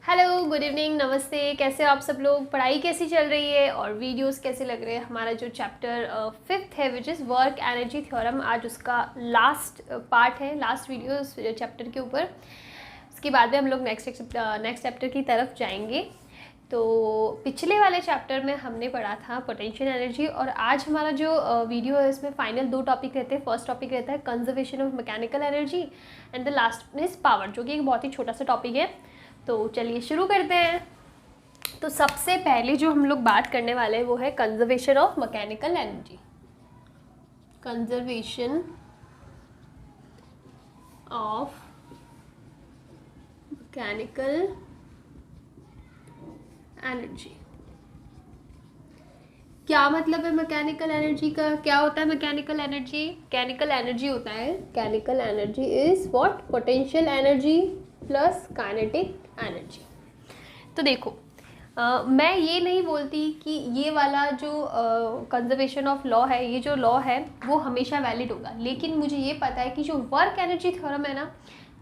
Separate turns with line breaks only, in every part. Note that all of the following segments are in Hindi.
हेलो, गुड इवनिंग, नमस्ते। कैसे हो आप सब लोग? पढ़ाई कैसी चल रही है और वीडियोस कैसे लग रहे हैं? हमारा जो चैप्टर 5th है which is work energy theorem, आज उसका लास्ट पार्ट है, लास्ट वीडियो उस चैप्टर के ऊपर। उसके बाद में हम लोग नेक्स्ट चैप्टर की तरफ जाएंगे। तो पिछले वाले चैप्टर में हमने पढ़ा था पोटेंशियल एनर्जी, और आज हमारा जो वीडियो है इसमें फाइनल 2 टॉपिक रहते हैं। फर्स्ट टॉपिक रहता है conservation of mechanical energy and the last is power, जो कि एक बहुत ही छोटा सा टॉपिक है। तो चलिए शुरू करते हैं। तो सबसे पहले जो हम लोग बात करने वाले हैं वो है conservation of mechanical energy. Conservation of mechanical energy. क्या मतलब है मैकेनिकल एनर्जी का? क्या होता है मैकेनिकल एनर्जी? मैकेनिकल एनर्जी होता है, mechanical energy is what? Potential energy plus kinetic energy. तो देखो, मैं ये नहीं बोलती कि ये वाला जो कंजर्वेशन ऑफ लॉ है, ये जो लॉ है वो हमेशा वैलिड होगा, लेकिन मुझे ये पता है कि जो वर्क एनर्जी थ्योरम है ना,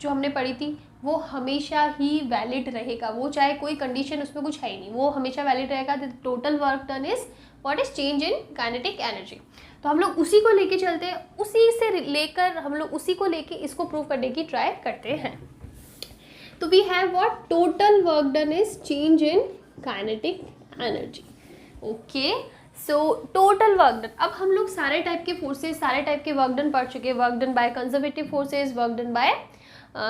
जो हमने पढ़ी थी, वो हमेशा ही वैलिड रहेगा। वो चाहे कोई कंडीशन उसमें कुछ है ही नहीं, वो हमेशा वैलिड रहेगा। The total work done is what is change in kinetic energy. तो हम लोग उसी को लेके चलते हैं, उसी से लेकर हम लोग उसी को लेके इसको प्रूव करने की ट्राई करते हैं। तो we have what? Total work done is change in kinetic energy. Okay, so total work done. अब हम लोग सारे टाइप के फोर्सेस, सारे टाइप के वर्क डन पढ़ चुके हैं। Work done by conservative forces, work done bye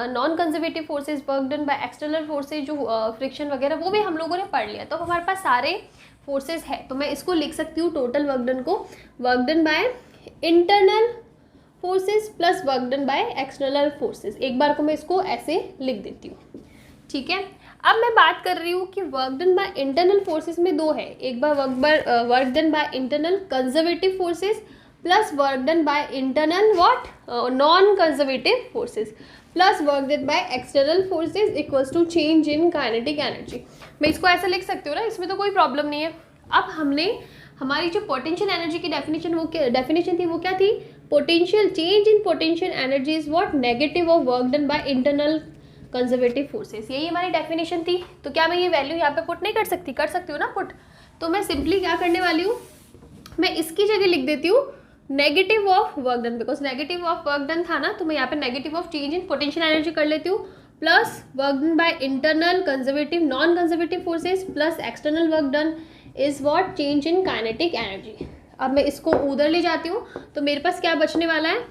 non conservative forces, work done by external forces, जो फ्रिक्शन वगैरह, वो भी हम लोगों ने पढ़ लिया। तो हमारे पास सारे फोर्सेस है, तो मैं इसको लिख सकती हूँ टोटल वर्क डन को work done by internal forces plus work done by external forces. एक बार को मैं इसको ऐसे लिख देती हूँ, ठीक है। अब मैं बात कर रही हूँ कि work done by internal forces में 2 है। एक बार work done by internal conservative forces plus work done by internal what? Non conservative forces plus work done by external forces equals to change in kinetic energy. मैं इसको ऐसा लिख सकती हूँ ना, इसमें तो कोई प्रॉब्लम नहीं है। अब हमने हमारी जो पोटेंशियल एनर्जी की डेफिनेशन थी वो क्या थी? Potential change in potential energy is what? Negative of work done by internal conservative forces. यही हमारी डेफिनेशन थी। तो क्या मैं ये वैल्यू यहाँ पे पुट नहीं कर सकती? कर सकती हूँ ना पुट। तो मैं सिंपली क्या करने वाली हूँ, मैं इसकी जगह लिख देती हूँ negative of work done, because negative of work done था ना, तो मैं यहाँ पे negative of change in potential energy कर लेती हूँ, plus work done by internal conservative non conservative forces plus external work done is what? Change in kinetic energy. अब मैं इसको उधर ले जाती हूँ, तो मेरे पास क्या बचने वाला है?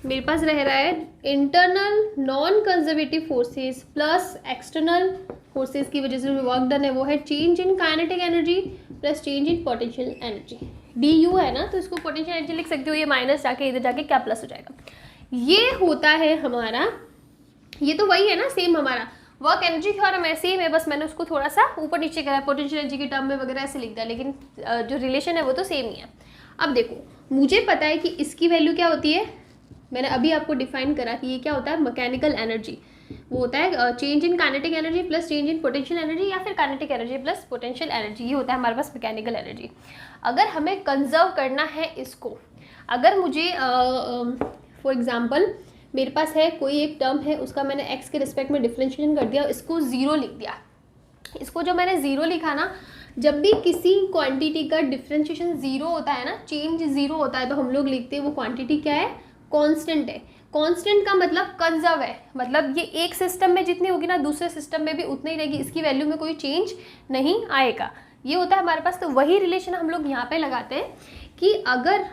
मेरे पास रह रहा है internal non conservative forces plus external forces की वजह से जो वर्क डन है वो है change in kinetic energy plus change in potential energy. D you है ना, तो इसको पोटेंशियल एनर्जी लिख सकते हो। ये माइनस जाके इधर जाके क्या प्लस हो जाएगा? ये होता है हमारा, ये तो वही है ना, सेम हमारा वर्क एनर्जी थ्योरम है, सेम है, बस मैंने उसको थोड़ा सा ऊपर नीचे करा है, पोटेंशियल एनर्जी के टर्म में वगैरह ऐसे लिख दिया, लेकिन जो रिलेशन है वो तो सेम ही है। अब देखो, मुझे पता है कि इसकी वैल्यू क्या होती है, मैंने अभी आपको डिफाइन करा कि ये क्या होता है मैकेनिकल एनर्जी। वो होता है change in kinetic energy plus change in potential energy, या फिर kinetic energy plus potential energy. ये होता है हमारे पास मैकेनिकल एनर्जी। अगर हमें कंजर्व करना है इसको, अगर मुझे फॉर एग्जांपल मेरे पास है कोई एक टर्म है, उसका मैंने x के रिस्पेक्ट में डिफरेंशिएशन कर दिया, इसको 0 लिख दिया। इसको जो मैंने 0 लिखा ना, जब भी किसी क्वांटिटी का डिफरेंशिएशन 0 होता है ना, चेंज 0 होता है, तो हम लोग लिखते हैं वो क्वांटिटी क्या है? कांस्टेंट है। कांस्टेंट का मतलब कंजर्व है, मतलब ये एक सिस्टम में जितनी होगी ना, दूसरे सिस्टम में भी उतनी ही रहेगी, इसकी वैल्यू में कोई चेंज नहीं आएगा। ये होता है हमारे पास। तो वही रिलेशन हम लोग यहाँ पे लगाते हैं कि अगर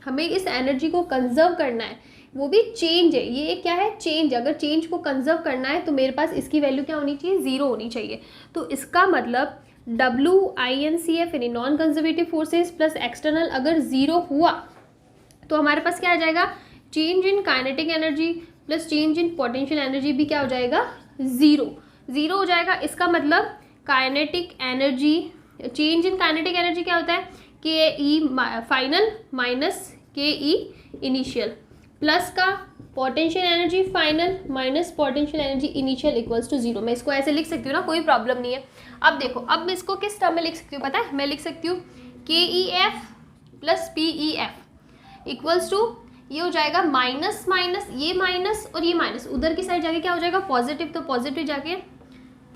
हमें इस एनर्जी को कंजर्व करना है, वो भी चेंज है, ये क्या है? चेंज। अगर चेंज को कंजर्व करना है तो मेरे पास इसकी वैल्यू क्या होनी चाहिए? 0 होनी चाहिए। तो इसका मतलब WINCF यानी non conservative forces plus external अगर 0 हुआ तो हमारे पास क्या आ जाएगा? Change in kinetic energy plus change in potential energy भी क्या हो जाएगा? 0 हो जाएगा। इसका मतलब kinetic energy, change in kinetic energy क्या होता है? KE final minus KE initial, plus का potential energy final minus potential energy initial equals to 0। मैं इसको ऐसे लिख सकती हूँ ना, कोई प्रॉब्लम नहीं है। अब देखो, अब मैं इसको किस टर्म में लिख सकती हूँ पता है? मैं लिख सकती हूँ KEF plus PEF equals to, ये हो जाएगा माइनस माइनस, ये माइनस और ये माइनस, उधर की साइड जाके क्या हो जाएगा? पॉजिटिव। तो पॉजिटिव जाके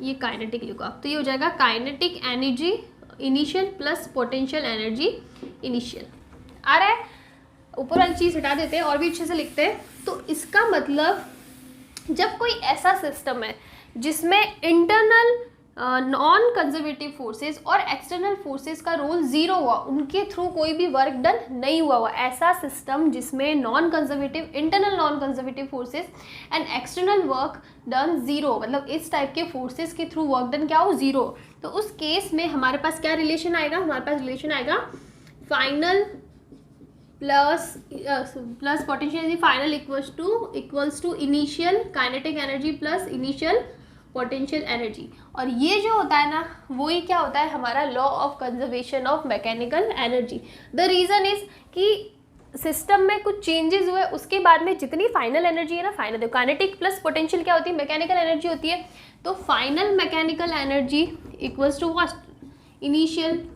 ये काइनेटिक लिखो आप, तो ये हो जाएगा kinetic energy initial plus potential energy initial. आ रहा है? ऊपर वाली चीज़ हटा देते हैं और भी अच्छे से लिखते हैं। तो इसका मतलब जब कोई ऐसा सिस्टम है जिसमें इंटरनल नॉन कंजर्वेटिव फोर्सेस और एक्सटर्नल फोर्सेस का रोल ज़ीरो हुआ, उनके थ्रू कोई भी वर्क डन नहीं हुआ, ऐसा सिस्टम जिसमें non conservative internal non conservative forces and external work done zero, मतलब इस टाइप के फोर्सेस के थ्रू वर्क डन क्या हो, ज़ीरो। तो उस केस में हमारे पास क्या रिलेशन आएगा, हमारे पास रिलेशन आएगा final plus potential energy final equals to initial kinetic energy plus initial potential energy. और ये जो होता है ना, वही क्या होता है, हमारा law of conservation of mechanical energy. The reason is कि सिस्टम में कुछ चेंजेस हुए, उसके बाद में जितनी फाइनल एनर्जी है ना, फाइनल काइनेटिक प्लस पोटेंशियल क्या होती है, मैकेनिकल एनर्जी होती है। तो final mechanical energy equals to initial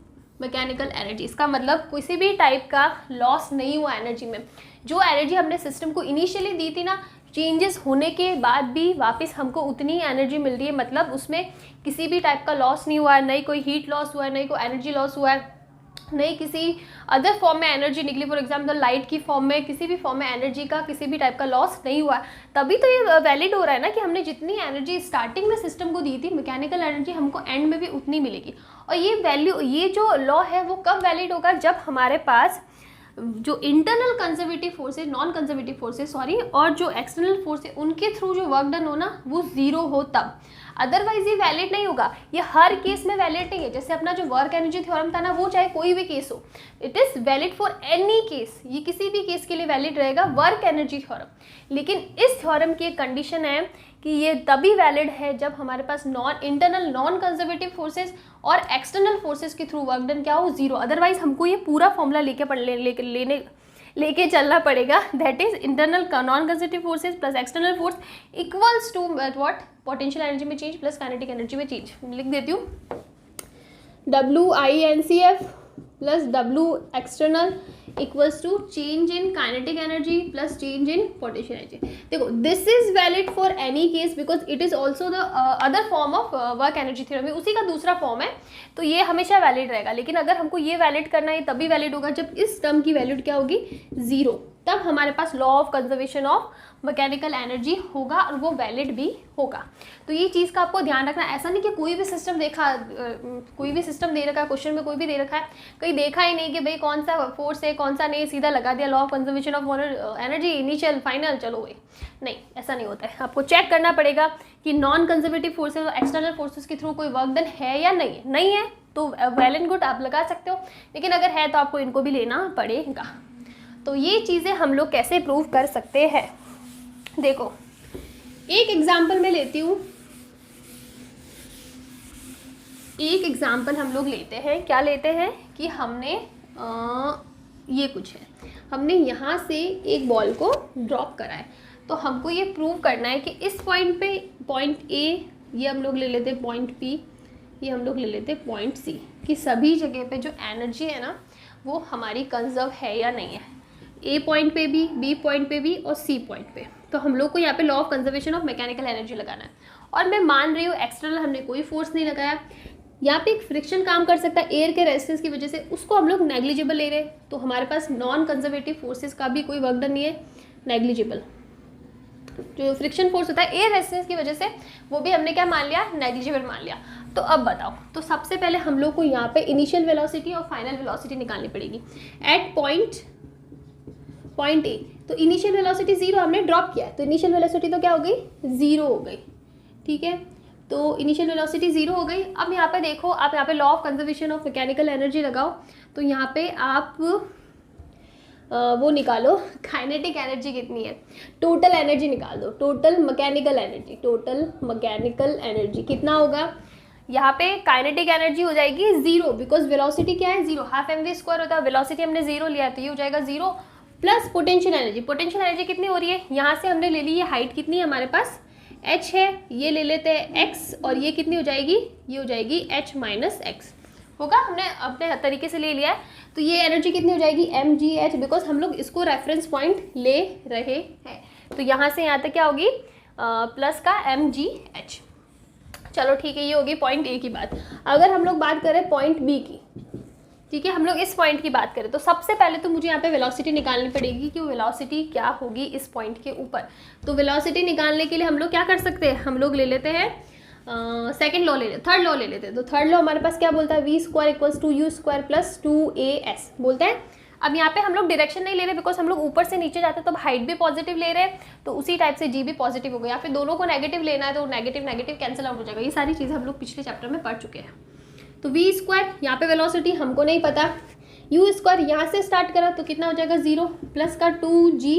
mechanical energy. इसका मतलब किसी भी टाइप का लॉस नहीं हुआ एनर्जी में। जो एनर्जी हमने सिस्टम को इनिशियली दी थी ना, चेंजेस होने के बाद भी वापस हमको उतनी एनर्जी मिल रही है, मतलब उसमें किसी भी टाइप का लॉस नहीं हुआ है, नहीं कोई हीट लॉस हुआ है, नहीं कोई एनर्जी लॉस हुआ है, नहीं किसी अदर फॉर्म में एनर्जी निकली, फॉर एग्जाम्पल लाइट की फॉर्म में, किसी भी फॉर्म में एनर्जी का किसी भी टाइप का लॉस नहीं हुआ। तभी तो ये वैलिड हो रहा है ना कि हमने जितनी एनर्जी स्टार्टिंग में सिस्टम को दी थी, मैकेनिकल एनर्जी हमको एंड में भी उतनी मिलेगी। और ये वैल्यू, ये जो लॉ है वो कब वैलिड होगा, जब हमारे पास जो internal conservative forces, non conservative forces sorry, और जो एक्सटर्नल फोर्स है उनके थ्रू जो वर्क डन हो ना, वो ज़ीरो हो तब। अदरवाइज ये वैलिड नहीं होगा। ये हर केस में वैलिड नहीं है। जैसे अपना जो वर्क एनर्जी थ्योरम था ना, वो चाहे कोई भी केस हो, it is valid for any case. ये किसी भी केस के लिए वैलिड रहेगा वर्क एनर्जी थ्योरम। लेकिन इस थ्योरम की एक कंडीशन है कि ये तभी वैलिड है जब हमारे पास इंटरनल नॉन कंजर्वेटिव फोर्सेस और एक्सटर्नल फोर्सेस के थ्रू वर्क डन क्या हो, ज़ीरो। अदरवाइज हमको ये पूरा फॉर्मूला लेके चलना पड़ेगा। That is internal non conservative forces plus external force equals to what, potential energy में चेंज प्लस काइनेटिक एनर्जी में चेंज। लिख देती हूँ, WINCF plus W external equals to change in kinetic energy plus change in potential energy. देखो, this is valid for any case because it is also the other form of work energy theorem, उसी का दूसरा फॉर्म है, तो ये हमेशा वैलिड रहेगा। लेकिन अगर हमको ये वैलिड करना है, तभी वैलिड होगा जब इस टर्म की वैल्यूड क्या होगी, ज़ीरो। तब हमारे पास law of conservation of mechanical energy होगा और वो वैलिड भी होगा। तो ये चीज़ का आपको ध्यान रखना। ऐसा नहीं कि कोई भी सिस्टम कोई भी सिस्टम दे रखा है, क्वेश्चन में कोई भी दे रखा है, कहीं देखा ही नहीं कि भाई कौन सा फोर्स है कौन सा नहीं, सीधा लगा दिया law of conservation of energy initial final, चलो भाई। नहीं, ऐसा नहीं होता है। आपको चेक करना पड़ेगा कि नॉन कंजर्वेटिव फोर्सेज और एक्सटर्नल फोर्सेज के थ्रू कोई वर्क डन है या नहीं है। नहीं है तो वेल एंड गुड, आप लगा सकते हो, लेकिन अगर है तो आपको इनको भी लेना पड़ेगा। तो ये चीज़ें हम लोग कैसे प्रूव कर सकते हैं, देखो एक एग्जाम्पल मैं लेती हूँ। एक एग्जाम्पल हम लोग लेते हैं, क्या लेते हैं कि हमने ये कुछ है, हमने यहाँ से एक बॉल को ड्रॉप करा है, तो हमको ये प्रूव करना है कि इस पॉइंट पे, पॉइंट ए ये हम लोग ले लेते हैं, पॉइंट पी ये हम लोग ले लेते हैं, पॉइंट सी, कि सभी जगह पे जो एनर्जी है ना वो हमारी कंजर्व है या नहीं है, ए पॉइंट पे भी, बी पॉइंट पे भी और सी पॉइंट पे। तो हम लोग को यहाँ पे law of conservation of mechanical energy लगाना है। और मैं मान रही हूँ एक्सटर्नल हमने कोई फोर्स नहीं लगाया, यहाँ पे एक फ्रिक्शन काम कर सकता है एयर के रेजिस्टेंस की वजह से, उसको हम लोग नेग्लिजिबल ले रहे हैं। तो हमारे पास नॉन कंजर्वेटिव फोर्सेस का भी कोई वर्क डन नहीं है, नेग्लिजिबल। जो फ्रिक्शन फोर्स होता है एयर रेजिस्टेंस की वजह से, वो भी हमने क्या मान लिया, नेग्लिजिबल मान लिया। तो अब बताओ, तो सबसे पहले हम लोग को यहाँ पे इनिशियल वेलोसिटी और फाइनल वेलोसिटी निकालनी पड़ेगी एट पॉइंट ए। तो इनिशियल वेलोसिटी 0 हमने ड्रॉप किया है, तो इनिशियल वेलोसिटी तो क्या हो गई, 0 हो गई। ठीक है, तो इनिशियल वेलोसिटी 0 हो गई। अब यहाँ पे देखो, आप यहाँ पे law of conservation of mechanical energy लगाओ, तो यहाँ पे आप वो निकालो काइनेटिक एनर्जी कितनी है, टोटल एनर्जी निकाल दो, टोटल मैकेनिकल एनर्जी कितना होगा। यहाँ पे काइनेटिक एनर्जी हो जाएगी 0, बिकॉज वेलोसिटी क्या है 0, हाफ mv² होता है, वेलोसिटी हमने 0 लिया है, तो ये हो जाएगा 0 प्लस पोटेंशियल एनर्जी कितनी हो रही है, यहाँ से हमने ले ली है हाइट कितनी है हमारे पास, h है, ये ले लेते हैं x, और ये कितनी हो जाएगी, ये हो जाएगी h माइनस x होगा, हमने अपने तरीके से ले लिया है। तो ये एनर्जी कितनी हो जाएगी mgh, बिकॉज हम लोग इसको रेफरेंस पॉइंट ले रहे हैं। तो यहाँ से यहाँ तक क्या होगी, प्लस का mgh। चलो ठीक है, ये होगी पॉइंट ए की बात। अगर हम लोग बात करें पॉइंट बी की, ठीक है, हम लोग इस पॉइंट की बात करें तो सबसे पहले तो मुझे यहाँ पे वेलोसिटी निकालनी पड़ेगी कि वेलोसिटी क्या होगी इस पॉइंट के ऊपर। तो वेलोसिटी निकालने के लिए हम लोग क्या कर सकते हैं, हम लोग ले लेते हैं सेकेंड लॉ ले लेते, थर्ड लॉ ले लेते हैं। तो थर्ड लॉ हमारे पास क्या बोलता है, v square equals to u square plus 2as बोलते हैं। अब यहाँ पे हम लोग डायरेक्शन नहीं ले रहे बिकॉज हम लोग ऊपर से नीचे जाते हैं तो हाइट भी पॉजिटिव ले रहे हैं, तो उसी टाइप से जी भी पॉजिटिव हो गया। या फिर दोनों को नेगेटिव लेना है तो नेगेटिव नेगेटिव कैंसिल आउट हो जाएगा। ये सारी चीज़ें हम लोग पिछले चैप्टर में पढ़ चुके हैं। तो वी स्क्वायर, यहाँ पे वेलोसिटी हमको नहीं पता, यू स्क्वायर यहाँ से स्टार्ट करा तो कितना हो जाएगा 0 प्लस का 2g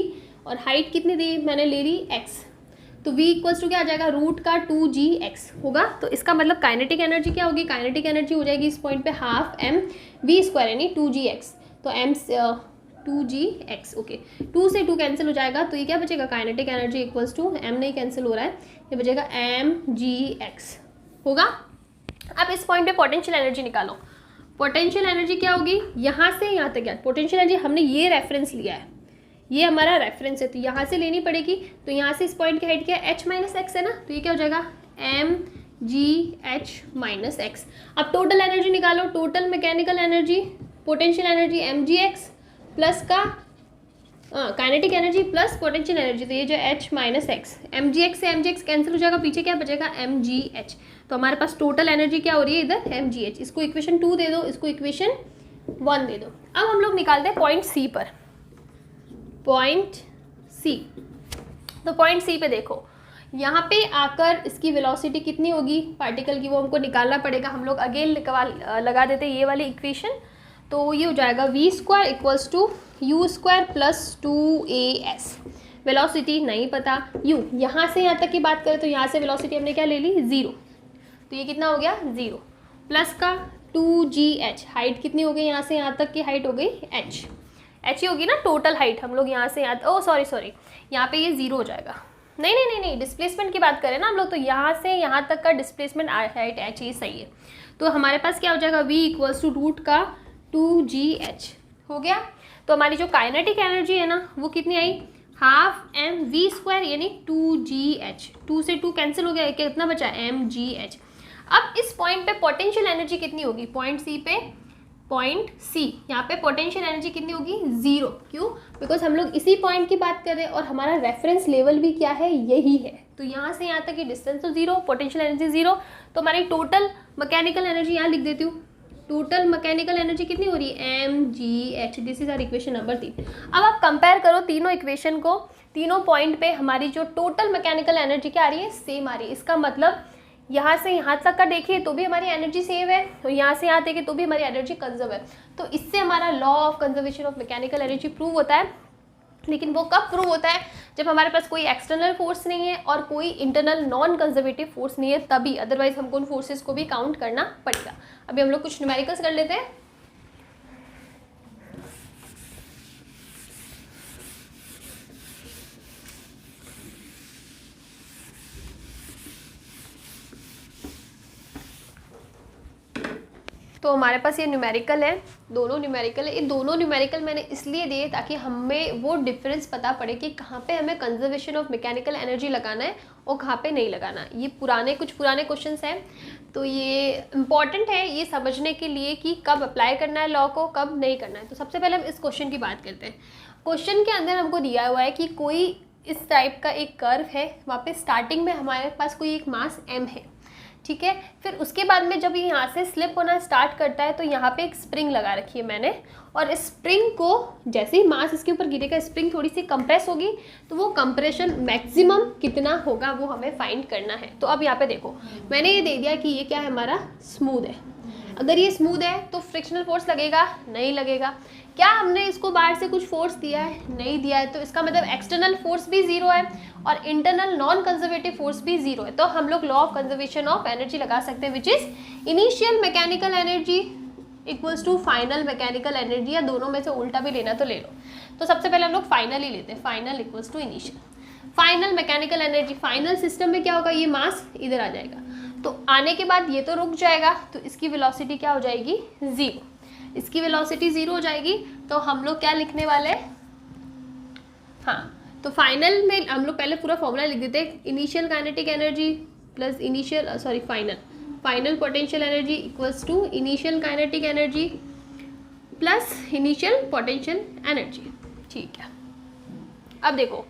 और हाइट कितनी दी मैंने ले ली x, तो v इक्वल्स टू क्या आ जाएगा रूट का 2gx होगा। तो इसका मतलब काइनेटिक एनर्जी क्या होगी, काइनेटिक एनर्जी हो जाएगी इस पॉइंट पे हाफ m v स्क्वायर यानी 2gx, तो m 2gx ओके, 2 से 2 कैंसिल हो जाएगा तो ये क्या बचेगा, kinetic energy equals to m नहीं कैंसिल हो रहा है, ये बचेगा mgx होगा। अब इस पॉइंट पे पोटेंशियल एनर्जी निकालो। पोटेंशियल एनर्जी क्या होगी, यहाँ से यहाँ तक क्या, पोटेंशियल एनर्जी हमने ये रेफरेंस लिया है, ये हमारा रेफरेंस है तो यहाँ से लेनी पड़ेगी। तो यहाँ से इस पॉइंट की हाइट क्या है, h माइनस एक्स है ना, तो ये क्या हो जाएगा mgh माइनस एक्स। अब टोटल एनर्जी निकालो, total mechanical energy, potential energy mgx plus का kinetic energy plus potential energy, तो ये जो h माइनस एक्स, mgx से mgx कैंसिल हो जाएगा, पीछे क्या बचेगा mgh। तो हमारे पास टोटल एनर्जी क्या हो रही है इधर mgh, इसको इक्वेशन 2 दे दो, इसको इक्वेशन 1 दे दो। अब हम लोग निकालते हैं पॉइंट सी पर, पॉइंट सी। तो पॉइंट सी पे देखो, यहाँ पे आकर इसकी वेलोसिटी कितनी होगी पार्टिकल की, वो हमको निकालना पड़ेगा। हम लोग अगेन लगा देते हैं ये वाली इक्वेशन, तो ये हो जाएगा v square equals to u square plus 2as। Velocity नहीं पता, यू यहाँ से यहाँ तक की बात करें तो यहाँ से वेलोसिटी हमने क्या ले ली 0, तो ये कितना हो गया 0 प्लस का 2gh, हाइट कितनी हो गई यहाँ से यहाँ तक की हाइट हो गई h ही होगी ना टोटल हाइट। हम लोग यहाँ से यहाँ, ओ सॉरी यहाँ पे ये 0 हो जाएगा, नहीं डिस्प्लेसमेंट की बात करें ना हम लोग, तो यहाँ से यहाँ तक का डिस्प्लेसमेंट हाइट h ही सही है। तो हमारे पास क्या हो जाएगा v इक्वल्स टू रूट का 2gh हो गया। तो हमारी जो काइनेटिक एनर्जी है ना वो कितनी आई, हाफ m v स्क्वायर यानी 2gh, 2 से 2 कैंसिल हो गया, कितना बचा mgh। अब इस पॉइंट पे पोटेंशियल एनर्जी कितनी होगी, पॉइंट सी पे, पॉइंट सी यहाँ पे पोटेंशियल एनर्जी कितनी होगी 0, क्यों, बिकॉज हम लोग इसी पॉइंट की बात कर रहे हैं और हमारा रेफरेंस लेवल भी क्या है यही है। तो यहाँ से यहाँ तक की डिस्टेंस तो 0, पोटेंशियल एनर्जी 0, तो हमारी टोटल मैकेनिकल एनर्जी यहाँ लिख देती हूँ। टोटल मैकेनिकल एनर्जी कितनी हो रही है mgh, this is our equation number 3। अब आप कंपेयर करो तीनों इक्वेशन को, तीनों पॉइंट पे हमारी जो टोटल मैकेनिकल एनर्जी क्या आ रही है, सेम आ रही है। इसका मतलब यहाँ से यहाँ तक का देखिए तो भी हमारी एनर्जी सेव है, तो यहाँ से यहाँ देखें तो भी हमारी एनर्जी कंजर्व है। तो इससे हमारा law of conservation of mechanical energy prove होता है। लेकिन वो कब प्रूव होता है, जब हमारे पास कोई एक्सटर्नल फोर्स नहीं है और कोई इंटरनल नॉन कंजर्वेटिव फोर्स नहीं है तभी, अदरवाइज हमको उन फोर्सेस को भी काउंट करना पड़ेगा। अभी हम लोग कुछ न्यूमेरिकल्स कर लेते हैं। तो हमारे पास ये न्यूमेरिकल है, दोनों न्यूमेरिकल है। ये दोनों न्यूमेरिकल मैंने इसलिए दिए ताकि हमें वो डिफरेंस पता पड़े कि कहाँ पे हमें कंजर्वेशन ऑफ मैकेनिकल एनर्जी लगाना है और कहाँ पे नहीं लगाना। ये कुछ पुराने क्वेश्चंस हैं, तो ये इम्पॉर्टेंट है ये समझने के लिए कि कब अप्लाई करना है लॉ को, कब नहीं करना है। तो सबसे पहले हम इस क्वेश्चन की बात करते हैं। क्वेश्चन के अंदर हमको दिया हुआ है कि कोई इस टाइप का एक कर्व है, वहाँ पे स्टार्टिंग में हमारे पास कोई एक मास m है, ठीक है। फिर उसके बाद में जब ये यहाँ से स्लिप होना स्टार्ट करता है तो यहाँ पे एक स्प्रिंग लगा रखी है मैंने, और इस स्प्रिंग को जैसे ही मास इसके ऊपर गिरेगा स्प्रिंग थोड़ी सी कंप्रेस होगी, तो वो कंप्रेशन मैक्सिमम कितना होगा वो हमें फाइंड करना है। तो अब यहाँ पे देखो मैंने ये दे दिया कि ये क्या है, हमारा स्मूथ है। अगर ये स्मूथ है तो फ्रिक्शनल फोर्स लगेगा, नहीं लगेगा। क्या हमने इसको बाहर से कुछ फोर्स दिया है, नहीं दिया है, तो इसका मतलब एक्सटर्नल फोर्स भी 0 है और इंटरनल नॉन कंजर्वेटिव फोर्स भी 0 है। तो हम लोग law of conservation of energy लगा सकते हैं, which is initial mechanical energy equals to final mechanical energy, या दोनों में से उल्टा भी लेना तो ले लो। तो सबसे पहले हम लोग फाइनल ही लेते हैं, final equals to initial. Final mechanical energy, final system में क्या होगा, ये मास इधर आ जाएगा, तो आने के बाद ये तो रुक जाएगा, तो इसकी वेलोसिटी क्या हो जाएगी 0, इसकी वेलोसिटी 0 हो जाएगी। तो हम लोग क्या लिखने वाले हैं, हाँ, तो फाइनल में हम लोग पहले पूरा फॉर्मूला लिख देते हैं। Initial kinetic energy plus initial final potential energy equals to initial kinetic energy plus initial potential energy. ठीक है, अब देखो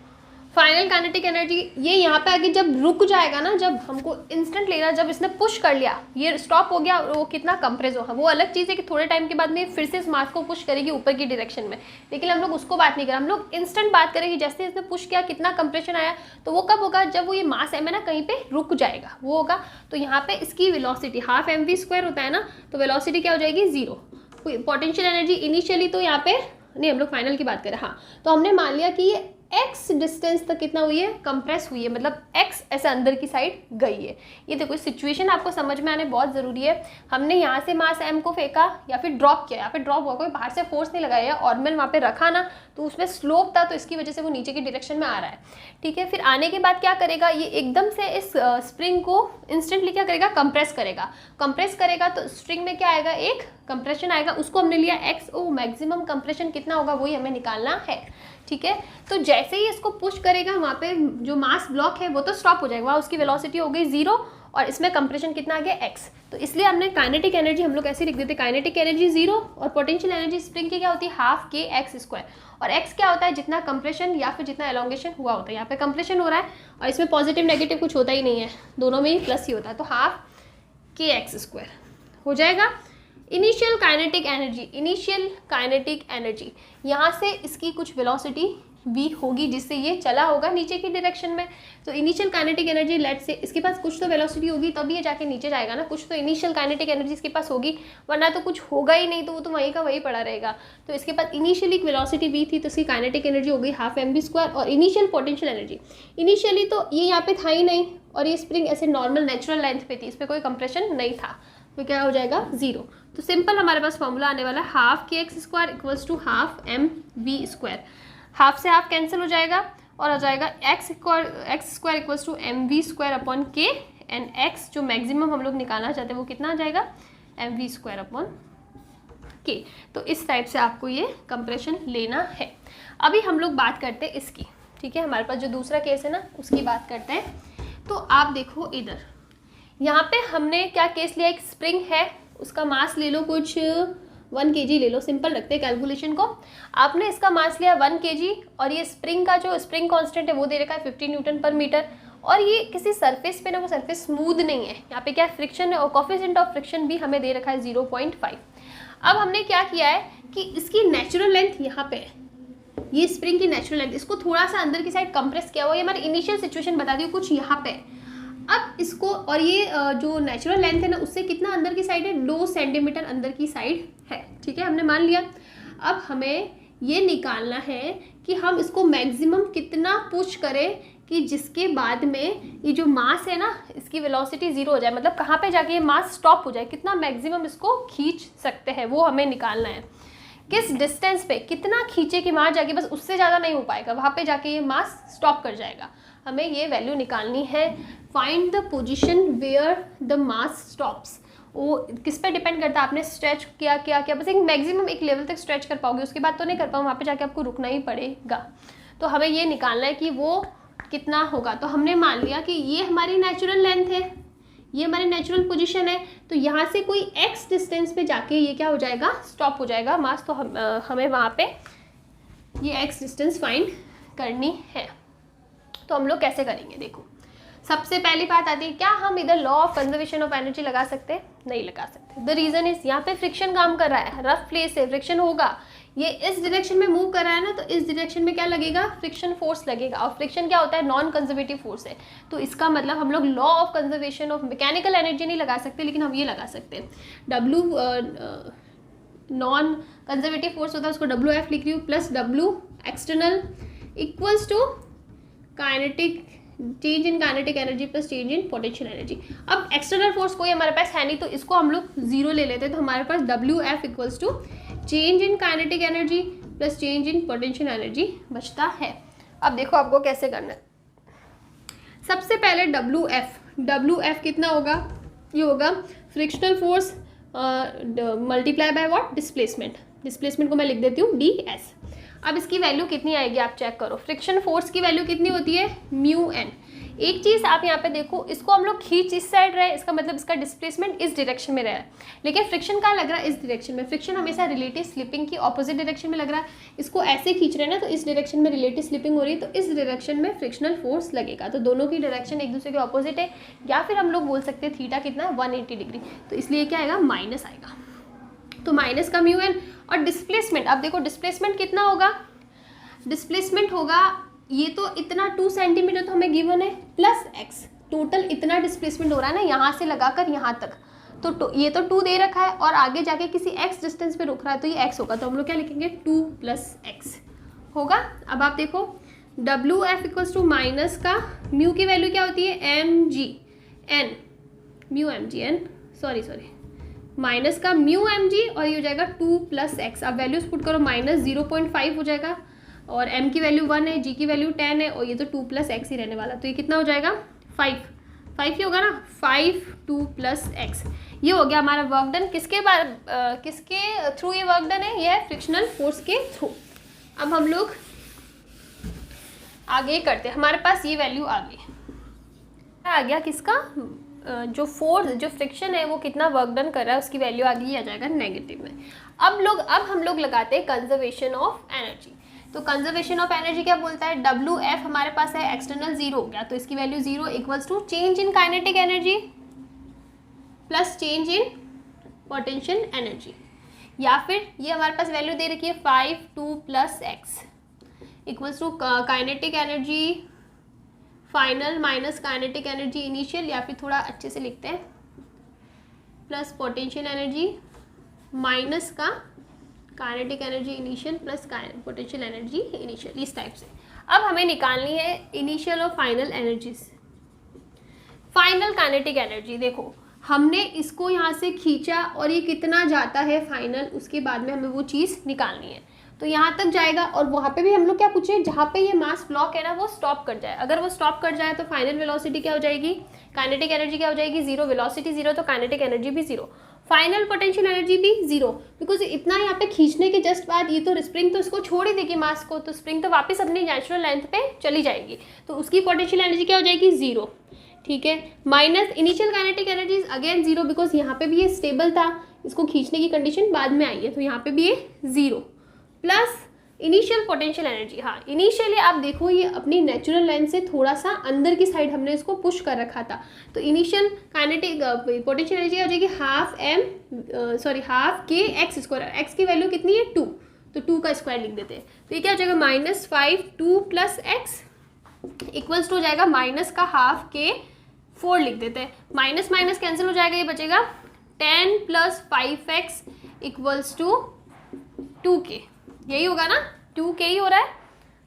फाइनल काइनेटिक एनर्जी, ये यहाँ पे आगे जब रुक जाएगा ना, जब हमको इंस्टेंट लेना, जब इसने पुश कर लिया, ये स्टॉप हो गया, वो कितना कंप्रेस होगा, वो अलग चीज़ है कि थोड़े टाइम के बाद में फिर से इस मास को पुश करेगी ऊपर की डायरेक्शन में, लेकिन हम लोग उसको बात नहीं करें, हम लोग इंस्टेंट बात करेंगे जैसे इसने पुश किया कितना कंप्रेशन आया। तो वो कब होगा, जब वो ये मास एम है ना कहीं पे रुक जाएगा, वो होगा। तो यहाँ पे इसकी वेलोसिटी हाफ mv² होता है ना, तो वेलोसिटी क्या हो जाएगी 0। पोटेंशियल एनर्जी इनिशियली तो यहाँ पे नहीं, हम लोग फाइनल की बात करें, हाँ, तो हमने मान लिया कि ये x डिस्टेंस तक कितना हुई है, कंप्रेस हुई है, मतलब x ऐसे अंदर की साइड गई है। ये देखो सिचुएशन आपको समझ में आने बहुत ज़रूरी है। हमने यहाँ से मास m को फेंका या फिर ड्रॉप किया, यहाँ पे ड्रॉप हुआ, कोई बाहर से फोर्स नहीं लगाया, ऑर्बिटल वहाँ पे रखा ना, तो उसमें स्लोप था, तो इसकी वजह से वो नीचे की डायरेक्शन में आ रहा है। ठीक है, फिर आने के बाद क्या करेगा, ये एकदम से इस स्प्रिंग को इंस्टेंटली क्या करेगा, कंप्रेस करेगा। तो स्प्रिंग में क्या आएगा, एक कंप्रेशन आएगा, उसको हमने लिया x, ओ मैक्सिमम कंप्रेशन कितना होगा वही हमें निकालना है। ठीक है, तो जैसे ही इसको पुश करेगा वहाँ पे जो मास ब्लॉक है वो तो स्टॉप हो जाएगा, वहाँ उसकी वेलोसिटी हो गई 0 और इसमें कंप्रेशन कितना आ गया x। तो इसलिए हमने काइनेटिक एनर्जी हम लोग ऐसे लिख देते, काइनेटिक एनर्जी 0 और पोटेंशियल एनर्जी स्प्रिंग की क्या होती है, हाफ kx²। और x क्या होता है, जितना कंप्रेशन या फिर जितना एलोंगेशन हुआ होता है। यहाँ पे कंप्रेशन हो रहा है और इसमें पॉजिटिव नेगेटिव कुछ होता ही नहीं है, दोनों में ही प्लस ही होता है, तो हाफ kx² हो जाएगा। इनिशियल काइनेटिक एनर्जी, यहाँ से इसकी कुछ वेलोसिटी v होगी जिससे ये चला होगा नीचे की डायरेक्शन में। तो इनिशियल काइनेटिक एनर्जी लेट से इसके पास कुछ तो वेलोसिटी होगी तभी ये जाके नीचे जाएगा ना, कुछ तो इनिशियल काइनेटिक एनर्जी इसके पास होगी, वरना तो कुछ होगा ही नहीं, तो वो तो वहीं का वहीं पड़ा रहेगा। तो इसके पास इनिशियली वेलोसिटी v थी, तो इसकी काइनेटिक एनर्जी हो गई हाफ mv²। और इनिशियल पोटेंशियल एनर्जी, इनिशियली तो ये यहाँ पे था ही नहीं और ये स्प्रिंग ऐसे नॉर्मल नेचुरल लेंथ पे थी, इस पर कोई कंप्रेशन नहीं था, तो क्या हो जाएगा 0। तो सिंपल हमारे पास फॉर्मूला आने वाला है half kx² equals to half mv²। Half से हाफ कैंसिल हो जाएगा और आ जाएगा x² equals to mv² upon k, and x जो मैक्सिमम हम लोग निकालना चाहते हैं वो कितना आ जाएगा mv² अपॉन k। तो इस टाइप से आपको ये कंप्रेशन लेना है। अभी हम लोग बात करते हैं इसकी, ठीक है, हमारे पास जो दूसरा केस है ना उसकी बात करते हैं। तो आप देखो इधर, यहाँ पे हमने क्या केस लिया, एक स्प्रिंग है, उसका मास ले लो कुछ 1 kg ले लो, सिंपल रखते हैं कैलकुलेशन को। आपने इसका मास लिया 1 kg और ये स्प्रिंग का जो स्प्रिंग कांस्टेंट है वो दे रखा है 50 न्यूटन पर मीटर, और ये किसी सरफेस पे ना, वो सरफेस स्मूथ नहीं है, यहाँ पे क्या फ्रिक्शन है और कोफिशिएंट ऑफ फ्रिक्शन भी हमें दे रखा है 0.5। अब हमने क्या किया है कि इसकी नेचुरल लेंथ यहाँ पे है, ये स्प्रिंग की नेचुरल लेंथ, इसको थोड़ा सा अंदर की साइड कंप्रेस किया हुआ, ये हमारी इनिशियल सिचुएशन बता दी कुछ यहाँ पे। अब इसको, और ये जो नेचुरल लेंथ है ना उससे कितना अंदर की साइड है, 2 सेंटीमीटर अंदर की साइड है। ठीक है, हमने मान लिया। अब हमें ये निकालना है कि हम इसको मैक्सिमम कितना पुश करें कि जिसके बाद में ये जो मास है ना इसकी वेलोसिटी 0 हो जाए, मतलब कहाँ पे जाके ये मास स्टॉप हो जाए, कितना मैक्सिमम इसको खींच सकते हैं वो हमें निकालना है। किस डिस्टेंस पे कितना खींचे कि वहाँ जाके बस उससे ज़्यादा नहीं हो पाएगा, वहाँ पे जाके ये मास स्टॉप कर जाएगा, हमें ये वैल्यू निकालनी है। Find the position where the mass stops, वो किस पे डिपेंड करता है, आपने स्ट्रेच किया, बस एक मैक्सिमम एक लेवल तक स्ट्रेच कर पाओगे, उसके बाद तो नहीं कर पाओगे, वहाँ पे जाके आपको रुकना ही पड़ेगा। तो हमें ये निकालना है कि वो कितना होगा। तो हमने मान लिया कि ये हमारी नेचुरल लेंथ है, ये हमारी नेचुरल पोजीशन है, तो यहाँ से कोई x डिस्टेंस पे जाके ये क्या हो जाएगा, स्टॉप हो जाएगा मास। तो हमें वहाँ पे ये x डिस्टेंस फाइंड करनी है। तो हम लोग कैसे करेंगे, देखो सबसे पहली बात आती है, क्या हम इधर law of conservation of energy लगा सकते हैं, नहीं लगा सकते। द रीज़न इज, यहाँ पे फ्रिक्शन काम कर रहा है, रफ प्लेस है, फ्रिक्शन होगा, ये इस डायरेक्शन में मूव कर रहा है ना, तो इस डायरेक्शन में क्या लगेगा, फ्रिक्शन फोर्स लगेगा, और फ्रिक्शन क्या होता है, नॉन कंजर्वेटिव फोर्स है। तो इसका मतलब हम लोग law of conservation of mechanical energy नहीं लगा सकते, लेकिन हम ये लगा सकते हैं, W नॉन कंजर्वेटिव फोर्स होता है उसको WF लिख रही हूँ, plus W external equals to kinetic, change in kinetic energy plus change in potential energy. अब एक्सटर्नल फोर्स कोई हमारे पास है नहीं, तो इसको हम लोग 0 ले लेते हैं, तो हमारे पास WF equals to change in kinetic energy plus change in potential energy बचता है। अब देखो आपको कैसे करना है। सबसे पहले WF कितना होगा, ये होगा frictional force multiply by what, displacement को मैं लिख देती हूँ DS। अब इसकी वैल्यू कितनी आएगी आप चेक करो, फ्रिक्शन फोर्स की वैल्यू कितनी होती है, μn, एक चीज़ आप यहाँ पे देखो, इसको हम लोग खींच इस साइड रहे, इसका मतलब इसका डिस्प्लेसमेंट इस डायरेक्शन में रहा है, लेकिन फ्रिक्शन कहाँ लग रहा है, इस डायरेक्शन में। फ्रिक्शन हमेशा रिलेटिव स्लिपिंग की ऑपोजिट डायरेक्शन में लग रहा है। इसको ऐसे खींच रहे हैं ना, तो इस डायरेक्शन में रिलेटिव स्लिपिंग हो रही है, तो इस डायरेक्शन में फ्रिक्शनल फोर्स लगेगा। तो दोनों की डायरेक्शन एक दूसरे के ऑपोजिट है, या फिर हम लोग बोल सकते हैं थीटा कितना है 180 डिग्री, तो इसलिए क्या आएगा, माइनस आएगा। तो माइनस का म्यू एन। और डिस्प्लेसमेंट, अब देखो डिस्प्लेसमेंट कितना होगा, डिस्प्लेसमेंट होगा ये तो इतना 2 सेंटीमीटर तो हमें गिवन है, प्लस एक्स, टोटल इतना डिस्प्लेसमेंट हो रहा है ना यहाँ से लगाकर यहाँ तक, तो ये तो 2 दे रखा है और आगे जाके किसी x डिस्टेंस पे रुक रहा है, तो ये x होगा, तो हम लोग क्या लिखेंगे 2 + x होगा। अब आप देखो WF इक्वल्स टू माइनस का म्यू की वैल्यू क्या होती है, mg n, mu mg n, sorry minus का म्यू mg, और ये हो जाएगा 2 + x। अब वैल्यूज पुट करो, -0.5 हो जाएगा, और m की वैल्यू 1 है, g की वैल्यू 10 है, और ये तो 2 + x ही रहने वाला, तो ये कितना हो जाएगा 5 ही होगा ना, 5 2 + x। ये हो गया हमारा वर्क डन। किसके थ्रू ये वर्क डन है, ये है फ्रिक्शनल फोर्स के थ्रू। अब हम लोग आगे करते हैं, हमारे पास ये वैल्यू आ गया किसका, जो फोर्स, जो फ्रिक्शन है वो कितना वर्क डन कर रहा है, उसकी वैल्यू आ गई, आ जाएगा नेगेटिव में। अब हम लोग लगाते हैं कंजर्वेशन ऑफ एनर्जी। तो कंजर्वेशन ऑफ एनर्जी क्या बोलता है, WF हमारे पास है एक्सटर्नल 0 हो गया, तो इसकी value 0 equals to change in kinetic energy plus change in potential energy, या फिर ये हमारे पास वैल्यू दे रखी है 5 2 + x equals to kinetic energy final minus kinetic energy initial, या फिर थोड़ा अच्छे से लिखते हैं प्लस पोटेंशियल एनर्जी माइनस का kinetic energy initial plus potential energy initial, इस टाइप से। अब हमें निकालनी है इनिशियल और final energies. Final kinetic energy, देखो हमने इसको यहाँ से खींचा और ये कितना जाता है फाइनल, उसके बाद में हमें वो चीज़ निकालनी है। तो यहाँ तक जाएगा, और वहाँ पे भी हम लोग क्या पूछे, जहाँ पे ये मास ब्लॉक है ना वो स्टॉप कर जाए, अगर वो स्टॉप कर जाए तो फाइनल वेलोसिटी क्या हो जाएगी, काइनेटिक एनर्जी क्या हो जाएगी 0, वेलोसिटी 0, तो काइनेटिक एनर्जी भी 0, फाइनल पोटेंशियल एनर्जी भी 0, बिकॉज इतना यहाँ पे खींचने के जस्ट बाद ये तो स्प्रिंग तो इसको छोड़ ही देगी मास को, तो स्प्रिंग तो वापस अपनी नेचुरल लेंथ पे चली जाएगी, तो उसकी पोटेंशियल एनर्जी क्या हो जाएगी 0, ठीक है। Minus initial kinetic energy again 0, because यहाँ पे भी ये स्टेबल था, इसको खींचने की कंडीशन बाद में आई है, तो यहाँ पे भी ये 0, प्लस इनिशियल पोटेंशियल एनर्जी। हाँ, इनिशियली आप देखो ये अपनी नेचुरल लेंथ से थोड़ा सा अंदर की साइड हमने इसको पुश कर रखा था, तो इनिशियल काइनेटिक पोटेंशियल एनर्जी हो जाएगी हाफ k(x²), x की वैल्यू कितनी है 2, तो 2 का स्क्वायर लिख देते हैं, तो ये क्या हो जाएगा -5 2 + x इक्वल्स टू हो जाएगा माइनस का हाफ k4 लिख देते हैं, माइनस माइनस कैंसिल हो जाएगा, ये बचेगा 10 + 5x इक्वल्स टू 2k, यही होगा ना, 2k ही हो रहा है।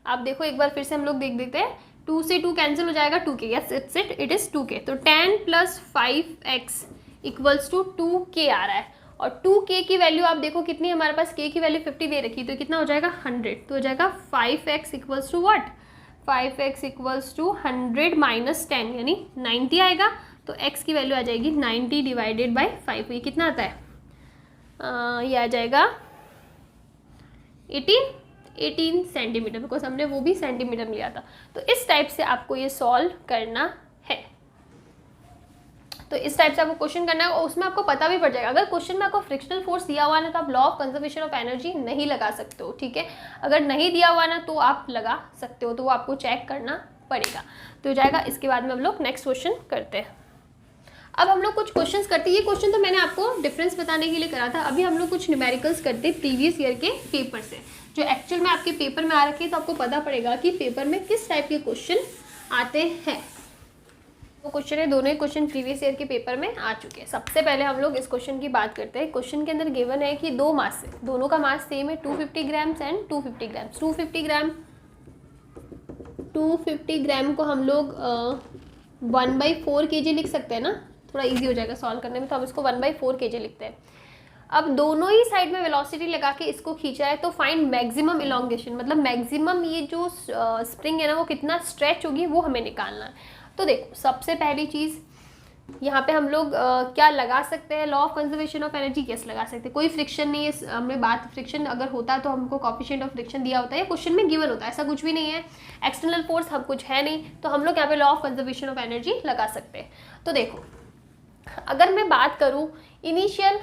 आप देखो एक बार फिर से हम लोग देख देते हैं, 2 से 2 कैंसिल हो जाएगा, 2k, yes it is 2k, तो 10 + 5x इक्वल्स टू 2k आ रहा है, और 2k की वैल्यू आप देखो कितनी, हमारे पास k की वैल्यू 50 दे रखी है, तो कितना हो जाएगा 100, तो हो जाएगा 5x equals to what, 5x equals to 100 - 10 यानी 90 आएगा, तो x की वैल्यू आ जाएगी 90 डिवाइडेड बाई 5, ये कितना आता है, ये आ जाएगा 18 सेंटीमीटर, बिकॉज हमने वो भी सेंटीमीटर में लिया था। तो इस टाइप से आपको ये सॉल्व करना है, तो इस टाइप से आपको क्वेश्चन करना है, और उसमें आपको पता भी पड़ जाएगा। अगर क्वेश्चन में आपको फ्रिक्शनल फोर्स दिया हुआ ना तो आप law of conservation of energy नहीं लगा सकते हो, ठीक है। अगर नहीं दिया हुआ ना तो आप लगा सकते हो, तो वो आपको चेक करना पड़ेगा। तो हो जाएगा, इसके बाद में हम लोग नेक्स्ट क्वेश्चन करते हैं। अब हम लोग कुछ क्वेश्चंस करते हैं, ये क्वेश्चन तो मैंने आपको डिफरेंस बताने के लिए करा था, अभी हम लोग कुछ न्यूमेरिकल्स करते हैं प्रीवियस ईयर के पेपर से, जो एक्चुअल में आपके पेपर में आ रखे हैं, तो आपको पता पड़ेगा कि पेपर में किस टाइप के क्वेश्चन आते हैं। वो क्वेश्चन है, दोनों ही क्वेश्चन प्रीवियस ईयर के पेपर में आ चुके हैं। सबसे पहले हम लोग इस क्वेश्चन की बात करते हैं। क्वेश्चन के अंदर गिवन है कि 2 मास है, दोनों का मास सेम है, 250 ग्राम्स एंड 250 ग्राम्स। 250 ग्राम को हम लोग 1/4 kg लिख सकते हैं ना, थोड़ा इजी हो जाएगा सॉल्व करने में, तो हम इसको 1/4 kg लिखते हैं। अब दोनों ही साइड में वेलोसिटी लगा के इसको खींचा है, तो फाइंड मैक्सिमम इलोंगेशन, मतलब मैक्सिमम ये जो स्प्रिंग है ना वो कितना स्ट्रेच होगी वो हमें निकालना है। तो देखो सबसे पहली चीज़ यहाँ पे हम लोग क्या लगा सकते हैं, law of conservation of energy, yes लगा सकते हैं। कोई फ्रिक्शन नहीं है, हमने बात फ्रिक्शन अगर होता तो हमको कोफिशिएंट ऑफ फ्रिक्शन दिया होता है, क्वेश्चन में गिवन होता है, ऐसा कुछ भी नहीं है। एक्सटर्नल फोर्स हम कुछ है नहीं, तो हम लोग यहाँ पे law of conservation of energy लगा सकते हैं। तो देखो अगर मैं बात करूँ initial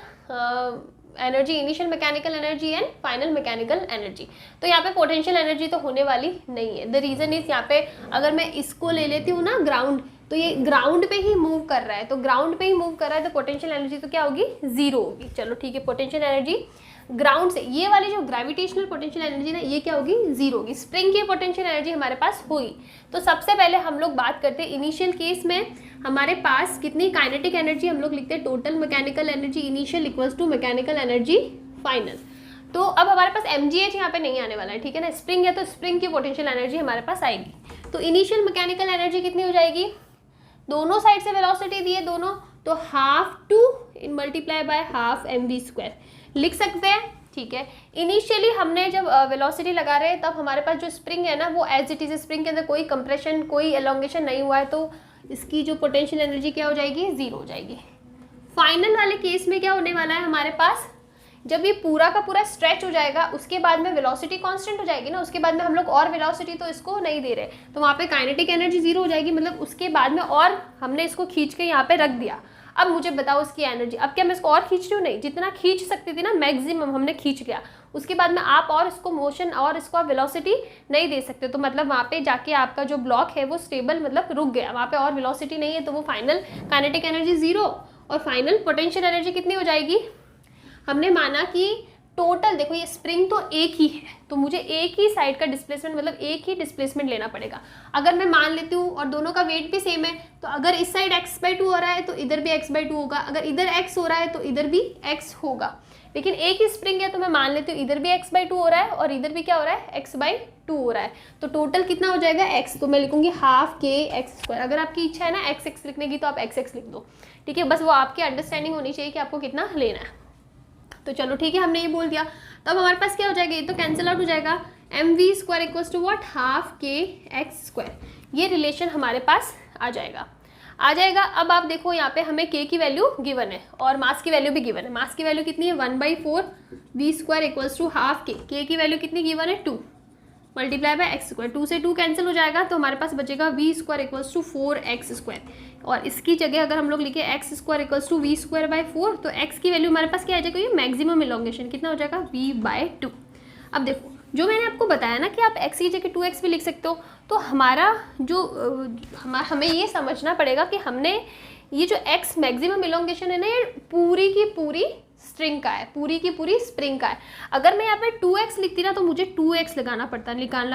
energy, initial mechanical energy and final mechanical energy, तो यहाँ पे पोटेंशियल एनर्जी तो होने वाली नहीं है। द रीज़न इज यहाँ पे अगर मैं इसको ले लेती हूँ ना ग्राउंड, तो ये ग्राउंड पे ही मूव कर रहा है, तो ग्राउंड पे ही मूव कर रहा है तो पोटेंशियल एनर्जी तो क्या होगी, जीरो होगी। चलो ठीक है, पोटेंशियल एनर्जी ग्राउंड से, ये वाली जो ग्रेविटेशनल पोटेंशियल एनर्जी ना ये क्या होगी, जीरो होगी। स्प्रिंग की पोटेंशियल एनर्जी हमारे पास हुई, तो सबसे पहले हम लोग बात करते हैं इनिशियल केस में हमारे पास कितनी काइनेटिक एनर्जी, हम लोग लिखते हैं total mechanical energy initial equals to mechanical energy final. तो अब हमारे पास mgh यहाँ पे नहीं आने वाला है, ठीक है ना, स्प्रिंग है तो स्प्रिंग की पोटेंशियल एनर्जी हमारे पास आएगी। तो इनिशियल मैकेनिकल एनर्जी कितनी हो जाएगी, दोनों साइड से वेलोसिटी दी है दोनों, तो half two in multiply by half mv² लिख सकते हैं, ठीक है। इनिशियली हमने जब वेलोसिटी लगा रहे हैं तब हमारे पास जो स्प्रिंग है ना वो एज इट इज, स्प्रिंग के अंदर कोई कंप्रेशन कोई एलोंगेशन नहीं हुआ है, तो इसकी जो पोटेंशियल एनर्जी क्या हो जाएगी, जीरो हो जाएगी। फाइनल वाले केस में क्या होने वाला है हमारे पास, जब ये पूरा का पूरा स्ट्रेच हो जाएगा उसके बाद में वेलोसिटी कांस्टेंट हो जाएगी ना, उसके बाद में हम लोग और वेलोसिटी तो इसको नहीं दे रहे, तो वहाँ पे काइनेटिक एनर्जी जीरो हो जाएगी, मतलब उसके बाद में और हमने इसको खींच के यहाँ पे रख दिया। अब मुझे बताओ इसकी एनर्जी, अब क्या मैं इसको और खींच रही हूँ, नहीं, जितना खींच सकती थी ना मैक्सिमम हमने खींच लिया, उसके बाद में आप और इसको मोशन और इसको आप वेलोसिटी नहीं दे सकते, तो मतलब वहाँ पे जाके आपका जो ब्लॉक है वो स्टेबल मतलब रुक गया, वहाँ पे और वेलोसिटी नहीं है, तो वो फाइनल काइनेटिक एनर्जी जीरो और फाइनल पोटेंशियल एनर्जी कितनी हो जाएगी। हमने माना कि टोटल देखो ये स्प्रिंग तो एक ही है, तो मुझे एक ही साइड का डिस्प्लेसमेंट मतलब एक ही डिस्प्लेसमेंट लेना पड़ेगा। अगर मैं मान लेती हूँ और दोनों का वेट भी सेम है, तो अगर इस साइड x/2 हो रहा है तो इधर भी x/2 होगा, अगर इधर x हो रहा है तो इधर भी x होगा। लेकिन एक ही स्प्रिंग है तो मैं मान लेती हूँ इधर भी x/2 हो रहा है और इधर भी क्या हो रहा है, x/2 हो रहा है, तो टोटल कितना हो जाएगा x, तो मैं लिखूंगी हाफ kx²। अगर आपकी इच्छा है ना x लिखने की तो आप x लिख दो, ठीक है, बस वो आपकी अंडरस्टैंडिंग होनी चाहिए कि आपको कितना लेना है। तो चलो ठीक है, हमने ये बोल दिया, तब हमारे पास क्या हो जाएगा, ये तो कैंसिल आउट हो जाएगा, mv² equals to what, half kx², ये रिलेशन हमारे पास आ जाएगा। अब आप देखो यहाँ पे हमें k की वैल्यू गिवन है और मास की वैल्यू भी गिवन है। मास की वैल्यू कितनी है, 1/4 v² equals to half k की वैल्यू कितनी गिवन है, 2 मल्टीप्लाई बाय x², 2 से 2 कैंसिल हो जाएगा, तो हमारे पास बचेगा v² इक्वल्स टू 4x², और इसकी जगह अगर हम लोग लिखे x² इक्वल्स टू v²/4, तो x की वैल्यू हमारे पास क्या आ जाएगा, मैक्सिमम इलोंगेशन कितना हो जाएगा, v/2। अब देखो जो मैंने आपको बताया ना कि आप x की जगह 2x भी लिख सकते हो, तो हमारा जो हमें ये समझना पड़ेगा कि हमने ये जो x मैक्सिमम इलोंगेशन है ना, ये पूरी की पूरी स्ट्रिंग का है, पूरी की पूरी स्प्रिंग का है। अगर मैं यहाँ पे 2x लिखती ना तो मुझे 2x निकालना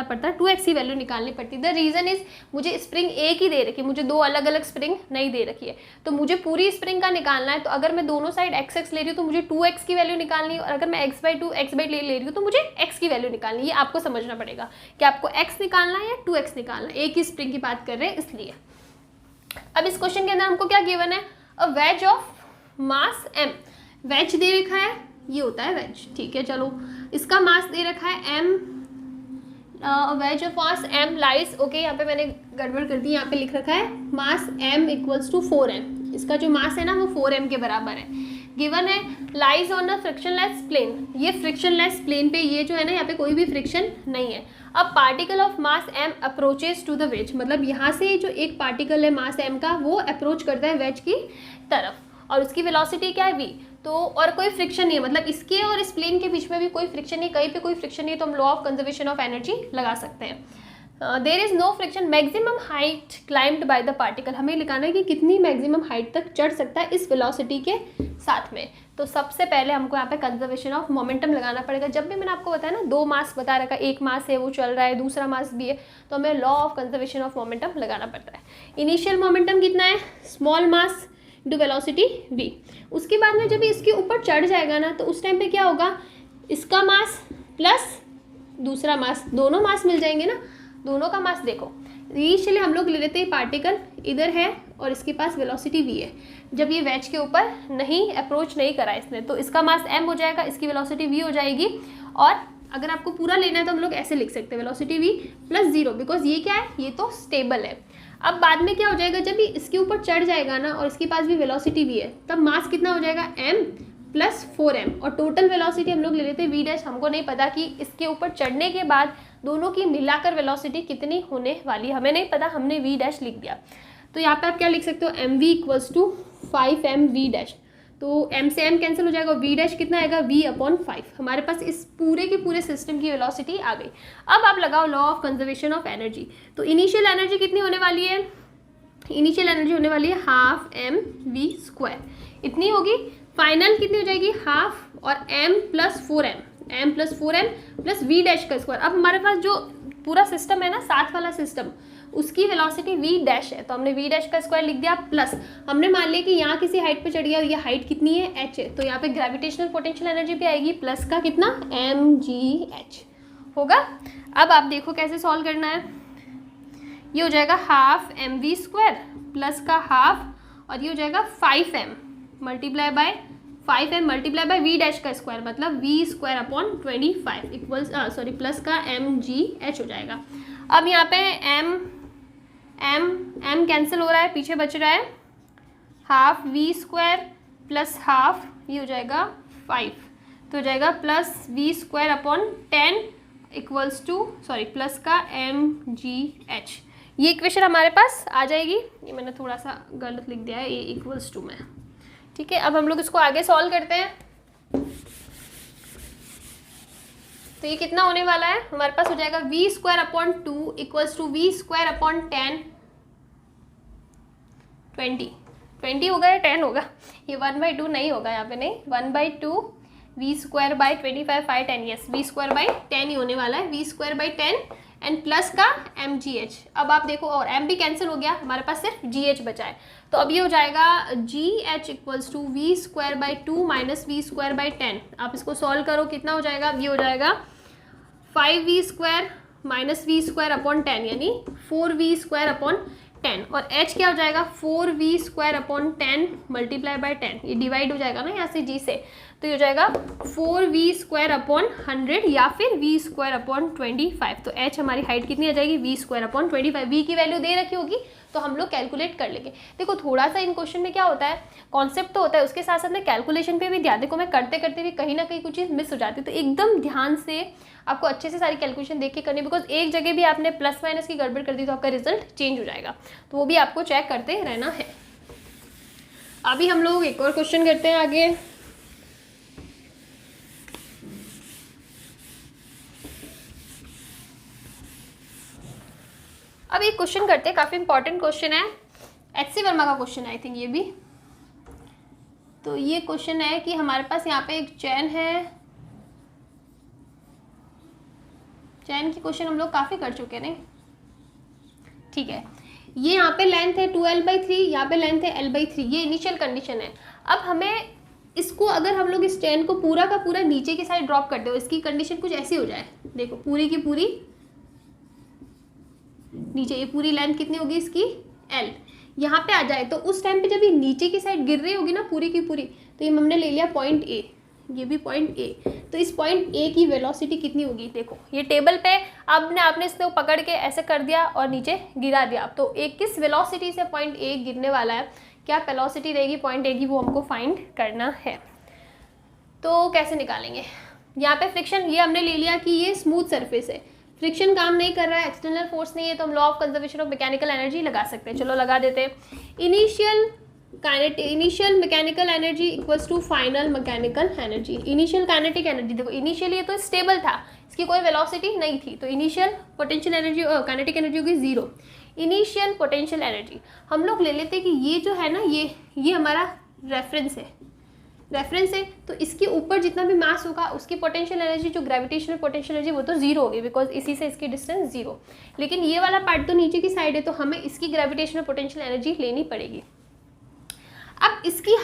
पड़ता, 2x की वैल्यू निकालनी पड़ती। द रीज़न इज मुझे स्प्रिंग एक ही दे रखी है, मुझे दो अलग अलग स्प्रिंग नहीं दे रखी है, तो मुझे पूरी स्प्रिंग का निकालना है। तो अगर मैं दोनों साइड x ले रही हूँ तो मुझे 2x की वैल्यू निकालनी है, और अगर मैं x/2 ले रही हूँ तो मुझे x की वैल्यू निकालनी है। ये आपको समझना पड़ेगा कि आपको x निकालना है या 2x निकालना है, एक ही स्प्रिंग की बात कर रहे हैं इसलिए। अब इस क्वेश्चन के अंदर हमको क्या गिवन है, a wedge of mass m, wedge दे रखा है, ये होता है वेज, ठीक है। चलो इसका मास दे रखा है m, veg of mass m lies, okay, यहाँ पे मैंने गड़बड़ कर दी, यहाँ पे लिख रखा है मास m इक्वल्स टू 4m, इसका जो मास है ना वो 4m के बराबर है। गिवन है lies on a frictionless plane, ये फ्रिक्शनलेस प्लेन पे ये जो है ना यहाँ पे कोई भी फ्रिक्शन नहीं है। अब particle of mass m approaches to the wedge, मतलब यहाँ से जो एक पार्टिकल है मास m का वो अप्रोच करता है वेज की तरफ, और उसकी वेलोसिटी क्या है v, तो और कोई फ्रिक्शन नहीं है, मतलब इसके और इस प्लेन के बीच में भी कोई फ्रिक्शन नहीं, कहीं पे कोई फ्रिक्शन नहीं, तो हम law of conservation of energy लगा सकते हैं। There is no friction, maximum height climbed by the particle, हमें लिखाना है कि कितनी मैक्सिमम हाइट तक चढ़ सकता है इस वेलोसिटी के साथ में। तो सबसे पहले हमको यहाँ पे कंजर्वेशन ऑफ मोमेंटम लगाना पड़ेगा। जब भी मैंने आपको बताया ना दो मास बता रखा, एक मास है वो चल रहा है, दूसरा मास भी है, तो हमें law of conservation of momentum लगाना पड़ता है। इनिशियल मोमेंटम कितना है, small mass into velocity v, उसके बाद में जब इसके ऊपर चढ़ जाएगा ना तो उस टाइम पे क्या होगा, इसका मास प्लस दूसरा मास, दोनों मास मिल जाएंगे ना, दोनों का मास देखो। इनिशियली हम लोग ले लेते हैं पार्टिकल इधर है और इसके पास वेलोसिटी v है, जब ये वेज के ऊपर नहीं अप्रोच नहीं करा इसने तो इसका मास m हो जाएगा, इसकी वेलोसिटी v हो जाएगी। और अगर आपको पूरा लेना है तो हम लोग ऐसे लिख सकते हैं वेलोसिटी v प्लस 0, बिकॉज ये क्या है, ये तो स्टेबल है। अब बाद में क्या हो जाएगा, जब ये इसके ऊपर चढ़ जाएगा ना और इसके पास भी वेलोसिटी भी है, तब मास कितना हो जाएगा m प्लस 4m, और टोटल वेलोसिटी हम लोग ले लेते हैं v डैश। हमको नहीं पता कि इसके ऊपर चढ़ने के बाद दोनों की मिलाकर वेलोसिटी कितनी होने वाली, हमें नहीं पता, हमने v डैश लिख दिया। तो यहाँ पे आप क्या लिख सकते हो, mv equals to 5mv dash, तो m से m कैंसिल हो जाएगा, v डैश कितना आएगा, v/5। हमारे पास इस पूरे के पूरे सिस्टम की वेलोसिटी आ गई। अब आप लगाओ law of conservation of energy. तो इनिशियल एनर्जी कितनी होने वाली है, इनिशियल एनर्जी होने वाली है हाफ mv², इतनी होगी। फाइनल कितनी हो जाएगी, हाफ और m plus 4m plus v dash का स्क्वायर। अब हमारे पास जो पूरा सिस्टम है ना, साथ वाला सिस्टम, उसकी वेलोसिटी v डैश है, तो हमने v डैश का स्क्वायर लिख दिया, प्लस हमने मान लिया कि यहाँ किसी हाइट पे चढ़ गया और ये हाइट कितनी है, h है, तो यहाँ पे ग्रेविटेशनल पोटेंशियल एनर्जी भी आएगी, प्लस का कितना, mgh होगा। अब आप देखो कैसे सॉल्व करना है। ये हो जाएगा हाफ mv² प्लस का हाफ, और ये हो जाएगा 5m multiply by 5m multiply by v dash का स्क्वायर, मतलब v²/25 इक्वल्स प्लस का mgh हो जाएगा। अब यहाँ पे m कैंसिल हो रहा है, पीछे बच रहा है हाफ v² प्लस हाफ, ये हो जाएगा 5, तो हो जाएगा plus v²/10 equals two plus का mgh। ये इक्वेशन हमारे पास आ जाएगी। ये मैंने थोड़ा सा गलत लिख दिया है, ये इक्वल्स टू में, ठीक है। अब हम लोग इसको आगे सॉल्व करते हैं। तो ये कितना होने वाला है, हमारे पास हो जाएगा v²/2 इक्वल्स टू v²/10, 20 होगा या 10 होगा, ये 1/2 नहीं होगा यहाँ पे, नहीं 1/2 v²/25 5 10, यस v²/10 ही होने वाला है, v²/10 एंड प्लस का mgh। अब आप देखो, और m भी कैंसिल हो गया, हमारे पास सिर्फ gh बचा है, तो अब ये हो जाएगा gh equals to v²/2 minus v²/10। आप इसको सॉल्व करो, कितना हो जाएगा, अब ये हो जाएगा 5v² माइनस v²/10 यानी 4v²/10, और h क्या हो जाएगा, 4v²/10 मल्टीप्लाई बाय 10, ये डिवाइड हो जाएगा ना यहाँ से g से, तो ये हो जाएगा 4v²/100 या फिर v²/25। तो h हमारी हाइट कितनी आ जाएगी, v²/25। v की वैल्यू दे रखी होगी तो हम लोग कैलकुलेट कर लेंगे। देखो थोड़ा सा इन क्वेश्चन में क्या होता है, कॉन्सेप्ट तो होता है, उसके साथ साथ में कैलकुलेशन पे भी ध्यान। देखो मैं करते करते भी कहीं ना कहीं कुछ चीज़ मिस हो जाती है, तो एकदम ध्यान से आपको अच्छे से सारी कैलकुलेशन देख के करनी, बिकॉज एक जगह भी आपने प्लस माइनस की गड़बड़ कर दी तो आपका रिजल्ट चेंज हो जाएगा, तो वो भी आपको चेक करते रहना है। अभी हम लोग एक और क्वेश्चन करते हैं आगे। अब एक क्वेश्चन करते हैं, काफ़ी इंपॉर्टेंट क्वेश्चन है, HC वर्मा का क्वेश्चन है आई थिंक ये भी। तो ये क्वेश्चन है कि हमारे पास यहाँ पे एक चैन है, चैन की क्वेश्चन हम लोग काफ़ी कर चुके हैं, नहीं ठीक है। ये यहाँ पे लेंथ है 2l/3, यहाँ पे लेंथ है l/3, ये इनिशियल कंडीशन है। अब हमें इसको, अगर हम लोग इस चैन को पूरा का पूरा नीचे की साइड ड्रॉप करते हो, इसकी कंडीशन कुछ ऐसी हो जाए, देखो पूरी की पूरी नीचे, ये पूरी लेंथ कितनी होगी इसकी, l, यहाँ पे आ जाए, तो उस टाइम पे जब ये नीचे की साइड गिर रही होगी ना पूरी की पूरी, तो ये हमने ले लिया पॉइंट A, ये भी पॉइंट A, तो इस पॉइंट A की वेलोसिटी कितनी होगी, देखो ये टेबल पे आपने इसको पकड़ के ऐसे कर दिया और नीचे गिरा दिया, तो एक किस वेलोसिटी से पॉइंट A गिरने वाला है, क्या वेलोसिटी रहेगी पॉइंट A की, वो हमको फाइंड करना है। तो कैसे निकालेंगे, यहाँ पे फ्रिक्शन, ये हमने ले लिया कि ये स्मूथ सरफेस है, फ्रिक्शन काम नहीं कर रहा है, एक्सटर्नल फोर्स नहीं है, तो हम law of conservation of mechanical energy लगा सकते हैं। चलो लगा देते हैं। Initial mechanical energy equals to final mechanical energy. Initial kinetic energy, देखो इनिशियल ये तो स्टेबल था, इसकी कोई वेलोसिटी नहीं थी, तो initial potential energy kinetic energy होगी 0। इनिशियल पोटेंशियल एनर्जी हम लोग ले लेते हैं कि ये जो है ना, ये हमारा रेफरेंस है, तो इसके ऊपर जितना भी मास होगा उसकी पोटेंशियल एनर्जी, जो ग्रेविटेशनल पोटेंशियल एनर्जी, वो तो 0 होगी, बिकॉज इसी से इसकी डिस्टेंस 0। लेकिन ये वाला पार्ट तो नीचे की साइड है, तो हमें इसकी ग्रेविटेशनल पोटेंशियल एनर्जी लेनी पड़ेगी। अब इसकी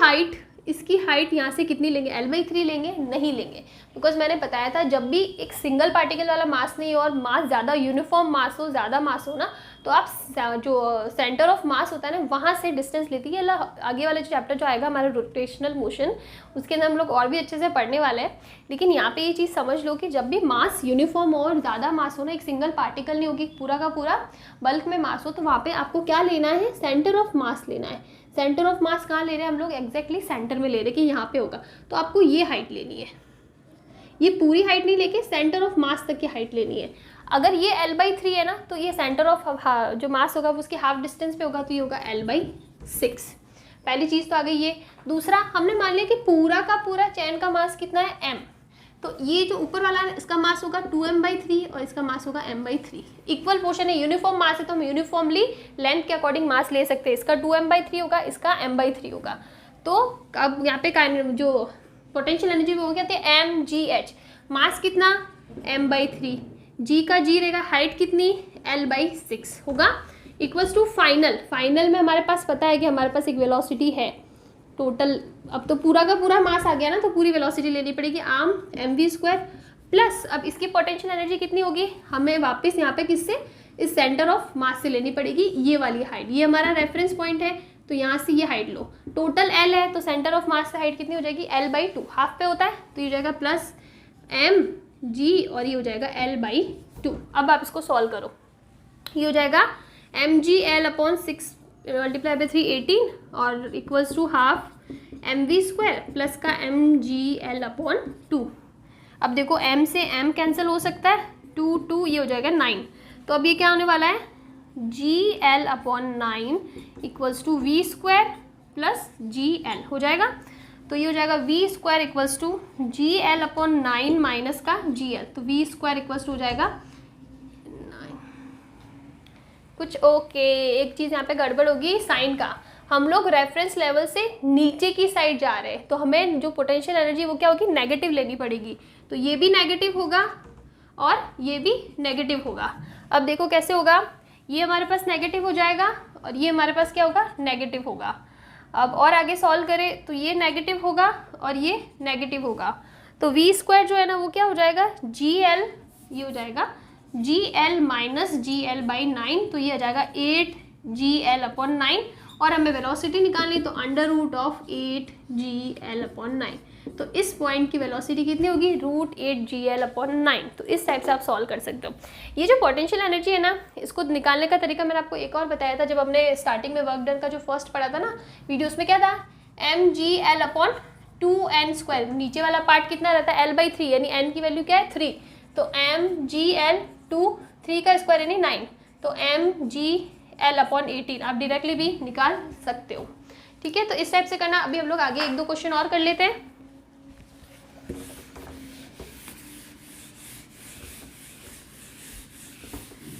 हाइट यहाँ से कितनी लेंगे, l/3 लेंगे, नहीं लेंगे, बिकॉज मैंने बताया था जब भी एक सिंगल पार्टिकल वाला मास नहीं हो और मास ज़्यादा यूनिफॉर्म मास हो, ज़्यादा मास हो ना, तो आप जो सेंटर ऑफ मास होता है ना वहाँ से डिस्टेंस लेती है। आगे वाले चैप्टर जो आएगा हमारा रोटेशनल मोशन, उसके अंदर हम लोग और भी अच्छे से पढ़ने वाले हैं। लेकिन यहाँ पे ये चीज़ समझ लो कि जब भी मास यूनिफॉर्म हो और ज़्यादा मास हो ना, एक सिंगल पार्टिकल नहीं होगी, पूरा का पूरा बल्क में मास हो, तो वहाँ पे आपको क्या लेना है, सेंटर ऑफ मास लेना है। सेंटर ऑफ मास कहाँ ले रहे हैं हम लोग, एग्जैक्टली सेंटर में ले रहे हैं कि यहाँ पे होगा। तो आपको ये हाइट लेनी है, ये पूरी हाइट नहीं लेके सेंटर ऑफ मास तक की हाइट लेनी है। अगर ये L/3 है ना, तो ये सेंटर ऑफ जो मास होगा वो उसके हाफ डिस्टेंस पे होगा, तो ये होगा L/6। पहली चीज़ तो आ गई ये। दूसरा, हमने मान लिया कि पूरा का पूरा चैन का मास कितना है, m। तो ये जो ऊपर वाला है इसका मास होगा 2m/3 और इसका मास होगा m/3। इक्वल पोर्शन है, यूनिफॉर्म मास है, तो हम यूनिफॉर्मली लेंथ के अकॉर्डिंग मास ले सकते हैं। इसका 2m/3 होगा, इसका m/3 होगा। तो अब यहाँ पे जो पोटेंशियल एनर्जी वो क्या कहते हैं, mgh। मास कितना, m/3, g का g रहेगा, हाइट कितनी, L/6 होगा, इक्वल्स टू फाइनल में हमारे पास पता है कि हमारे पास एक वेलोसिटी है टोटल। अब तो पूरा का पूरा मास आ गया ना, तो पूरी वेलोसिटी लेनी पड़ेगी आर्म mv² प्लस अब इसकी पोटेंशियल एनर्जी कितनी होगी, हमें वापस यहाँ पे किससे, इस सेंटर ऑफ मास से लेनी पड़ेगी, ये वाली हाइट। ये हमारा रेफरेंस पॉइंट है, तो यहाँ से ये हाइट लो। टोटल L है, तो सेंटर ऑफ मास से हाइट कितनी हो जाएगी, L/2, हाफ पे होता है, तो ये हो जाएगा प्लस mg और ये हो जाएगा L/2। अब आप इसको सॉल्व करो, ये हो जाएगा mgL/6 मल्टीप्लाई बाई 3 18 और equals to half mv² plus का mgL/2। अब देखो m से m कैंसिल हो सकता है, 2 ये हो जाएगा 9। तो अब ये क्या होने वाला है, gL/9 equals to v² plus gl हो जाएगा। तो ये हो जाएगा v² equals to gL/9 minus का gl, तो v² इक्वल्स टू हो जाएगा 9 कुछ। ओके, एक चीज़ यहाँ पे गड़बड़ होगी साइन का, हम लोग रेफरेंस लेवल से नीचे की साइड जा रहे हैं, तो हमें जो पोटेंशियल एनर्जी वो क्या होगी, नेगेटिव लेनी पड़ेगी। तो ये भी नेगेटिव होगा और ये भी नेगेटिव होगा। अब देखो कैसे होगा, ये हमारे पास नेगेटिव हो जाएगा और ये हमारे पास क्या होगा, नेगेटिव होगा। अब और आगे सॉल्व करें तो ये नेगेटिव होगा और ये नेगेटिव होगा, तो v² जो है ना वो क्या हो जाएगा, gl, ये हो जाएगा gl माइनस gl/9, तो ये आ जाएगा 8gl/9 और हमें वेलोसिटी निकालनी, तो √8 gl/9। तो इस पॉइंट की वेलोसिटी कितनी होगी, √8 gl/9। तो इस टाइप से आप सॉल्व कर सकते हो। ये जो पोटेंशियल एनर्जी है ना, इसको निकालने का तरीका मैंने आपको एक और बताया था जब हमने स्टार्टिंग में वर्क डन का जो फर्स्ट पढ़ा था ना वीडियो, उसमें क्या था, mgl/2n²। नीचे वाला पार्ट कितना रहता है, L/3, यानी n की वैल्यू क्या है, 3, तो mgl/2, 3 का स्क्वायर यानी 9, तो mgl/18 आप डायरेक्टली भी निकाल सकते हो। ठीक है, तो इस टाइप से करना। अभी हम लोग आगे 1-2 क्वेश्चन और कर लेते हैं।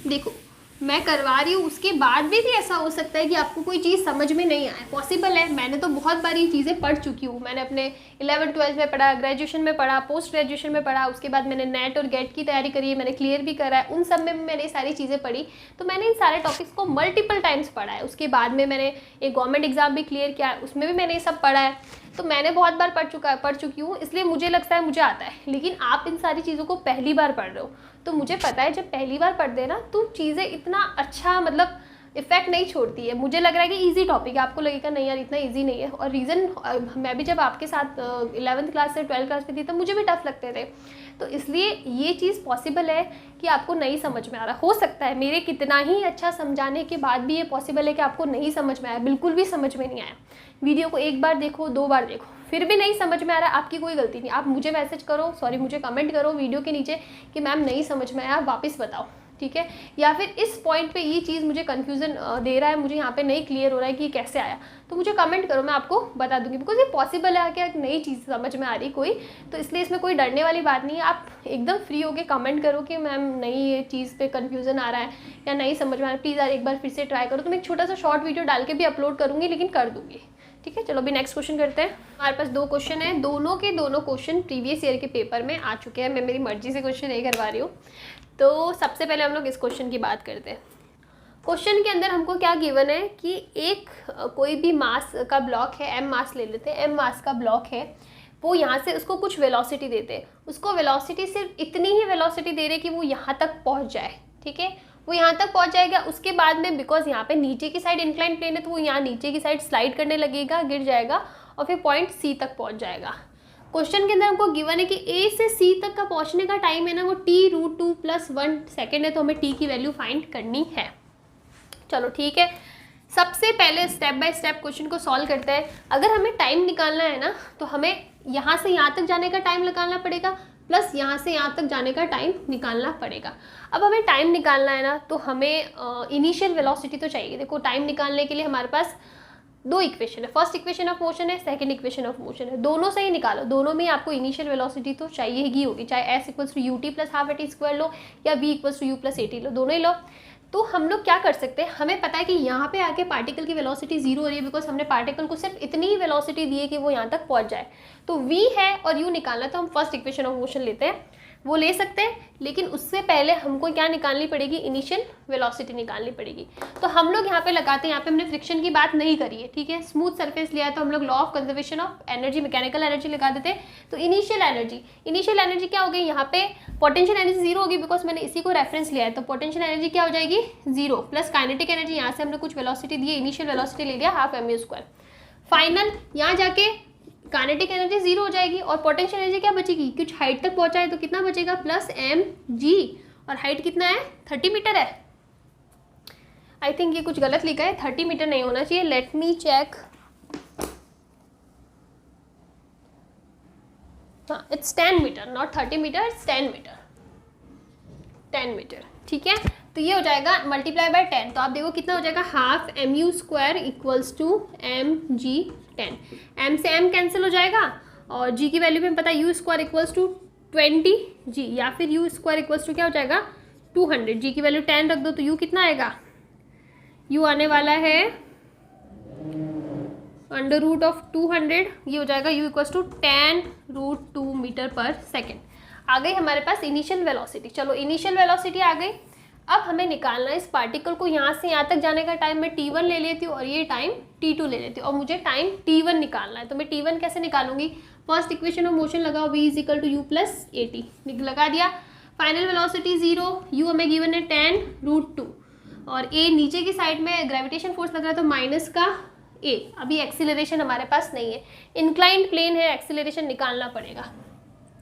देखो मैं करवा रही हूँ, उसके बाद भी ऐसा हो सकता है कि आपको कोई चीज़ समझ में नहीं आए, पॉसिबल है। मैंने तो बहुत बार ये चीज़ें पढ़ चुकी हूँ, मैंने अपने 11th-12th में पढ़ा, ग्रेजुएशन में पढ़ा, पोस्ट ग्रेजुएशन में पढ़ा, उसके बाद मैंने नेट और गेट की तैयारी करी है, मैंने क्लियर भी करा है, उन सब में मैंने ये सारी चीज़ें पढ़ी। तो मैंने इन सारे टॉपिक्स को मल्टीपल टाइम्स पढ़ा है। उसके बाद में मैंने एक गवर्नमेंट एग्जाम भी क्लियर किया है, उसमें भी मैंने ये सब पढ़ा है। तो मैंने बहुत बार पढ़ चुकी हूँ, इसलिए मुझे लगता है मुझे आता है। लेकिन आप इन सारी चीज़ों को पहली बार पढ़ रहे हो, तो मुझे पता है जब पहली बार पढ़ते हैं ना तो चीज़ें इतना अच्छा मतलब इफेक्ट नहीं छोड़ती है। मुझे लग रहा है कि इजी टॉपिक है, आपको लगेगा नहीं यार इतना इजी नहीं है। और रीज़न, मैं भी जब आपके साथ 11th क्लास से 12th क्लास में थी तब मुझे भी टफ लगते थे। तो इसलिए ये चीज़ पॉसिबल है कि आपको नहीं समझ में आ रहा, हो सकता है मेरे कितना ही अच्छा समझाने के बाद भी ये पॉसिबल है कि आपको नहीं समझ में आया, बिल्कुल भी समझ में नहीं आया। वीडियो को 1 बार देखो, 2 बार देखो, फिर भी नहीं समझ में आ रहा, आपकी कोई गलती नहीं। आप मुझे मैसेज करो, मुझे कमेंट करो वीडियो के नीचे कि मैम नहीं समझ में आया, वापस बताओ, ठीक है। या फिर इस पॉइंट पे ये चीज़ मुझे कन्फ्यूज़न दे रहा है, मुझे यहाँ पे नहीं क्लियर हो रहा है कि कैसे आया, तो मुझे कमेंट करो, मैं आपको बता दूंगी। बिकॉज ये पॉसिबल है कि एक नई चीज़ समझ में आ रही कोई, तो इसलिए इसमें कोई डरने वाली बात नहीं है। आप एकदम फ्री होके कमेंट करो कि मैम नहीं ये चीज़ पे कन्फ्यूज़न आ रहा है या नहीं समझ में आ रहा है, प्लीज़ यार एक बार फिर से ट्राई करो। तो मैं एक छोटा सा शॉर्ट वीडियो डाल के भी अपलोड करूँगी, लेकिन कर दूँगी, ठीक है। चलो अभी नेक्स्ट क्वेश्चन करते हैं। हमारे पास 2 क्वेश्चन है, दोनों के दोनों क्वेश्चन प्रीवियस ईयर के पेपर में आ चुके हैं। मैं मेरी मर्जी से क्वेश्चन नहीं करवा रही हूँ। तो सबसे पहले हम लोग इस क्वेश्चन की बात करते हैं। क्वेश्चन के अंदर हमको क्या गिवन है कि एक कोई भी मास का ब्लॉक है, m मास ले लेते हैं, m मास का ब्लॉक है, वो यहाँ से उसको कुछ वेलोसिटी देते हैं, उसको वेलोसिटी सिर्फ इतनी ही वेलोसिटी दे रहे कि वो यहाँ तक पहुँच जाए, ठीक है। वो यहाँ तक पहुँच जाएगा। उसके बाद में बिकॉज यहाँ पे नीचे की साइड इंक्लाइन प्लेन है तो वो यहाँ नीचे की साइड स्लाइड करने लगेगा, गिर जाएगा और फिर पॉइंट सी तक पहुँच जाएगा। क्वेश्चन के अंदर हमको गिवन है कि ए से सी तक का पहुँचने का टाइम है ना वो t√2 + 1 सेकेंड है, तो हमें t की वैल्यू फाइंड करनी है। चलो ठीक है, सबसे पहले स्टेप बाय स्टेप क्वेश्चन को सॉल्व करते हैं। अगर हमें टाइम निकालना है ना तो हमें यहाँ से यहाँ तक जाने का टाइम निकालना पड़ेगा प्लस यहाँ से यहाँ तक जाने का टाइम निकालना पड़ेगा। अब हमें टाइम निकालना है ना तो हमें इनिशियल वेलोसिटी तो चाहिए। देखो टाइम निकालने के लिए हमारे पास दो इक्वेशन है, फर्स्ट इक्वेशन ऑफ मोशन है, सेकंड इक्वेशन ऑफ मोशन है, दोनों से ही निकालो। दोनों में आपको इनिशियल वेलोसिटी तो चाहिए ही होगी, चाहे s = ut + ½ at² लो या v = u + at लो, दोनों ही लो। तो हम लोग क्या कर सकते हैं, हमें पता है कि यहाँ पे आके पार्टिकल की वेलोसिटी 0 हो रही है बिकॉज हमने पार्टिकल को सिर्फ इतनी ही वेलोसिटी दी है कि वो यहाँ तक पहुँच जाए। तो v है और u निकालना है तो हम फर्स्ट इक्वेशन ऑफ मोशन लेते हैं, वो ले सकते हैं, लेकिन उससे पहले हमको क्या निकालनी पड़ेगी, इनिशियल वेलोसिटी निकालनी पड़ेगी। तो हम लोग यहाँ पे लगाते हैं, यहाँ पे हमने फ्रिक्शन की बात नहीं करी है, ठीक है, स्मूथ सरफेस लिया है तो हम लोग law of conservation of energy, mechanical energy लगा देते हैं। तो इनिशियल एनर्जी क्या हो गई, यहाँ पे पोटेंशियल एनर्जी 0 होगी बिकॉज मैंने इसी को रेफरेंस लिया है। तो पोटेंशियल एनर्जी क्या हो जाएगी 0 प्लस काइनेटिक एनर्जी, यहाँ से हमने कुछ वेलोसिटी दी है, इनिशियल वेलोसिटी ले लिया ½ mv²। फाइनल यहाँ जाके काइनेटिक एनर्जी 0 हो जाएगी और पोटेंशियल एनर्जी क्या बचेगी, कुछ हाइट तक पहुंचा है तो कितना बचेगा +mg, और हाइट कितना है 30 मीटर है। आई थिंक ये कुछ गलत लिखा है, 30 मीटर नहीं होना चाहिए, लेट मी चेक। हाँ, it's 10 metre, not 30 metre, it's 10 metre, 10 metre, ठीक है। तो ये हो जाएगा ×10, तो आप देखो कितना हो जाएगा, ½ mu² = mg10। m से m कैंसिल हो जाएगा और g की वैल्यू भी हमें पता है u² = 20g, या फिर u² = क्या हो जाएगा 200। g की वैल्यू 10 रख दो तो u कितना आएगा, u आने वाला है √200, ये हो जाएगा u = 10√2 मीटर/सेकेंड। आ गई हमारे पास इनिशियल वेलोसिटी। चलो इनिशियल वेलोसिटी आ गई, अब हमें निकालना है इस पार्टिकल को यहाँ से यहाँ तक जाने का टाइम मैं t1 ले लेती हूँ और ये टाइम t2 ले लेती हूँ, और मुझे टाइम t1 निकालना है। तो मैं t1 कैसे निकालूंगी, फर्स्ट इक्वेशन ऑफ मोशन लगाओ, v = u + at, लगा दिया। फाइनल वेलोसिटी 0, u हमें गिवन है 10√2 और a नीचे की साइड में ग्रेविटेशन फोर्स लग रहा है तो माइनस का a। अभी एक्सीलरेशन हमारे पास नहीं है, इंक्लाइंड प्लेन है, एक्सीलरेशन निकालना पड़ेगा।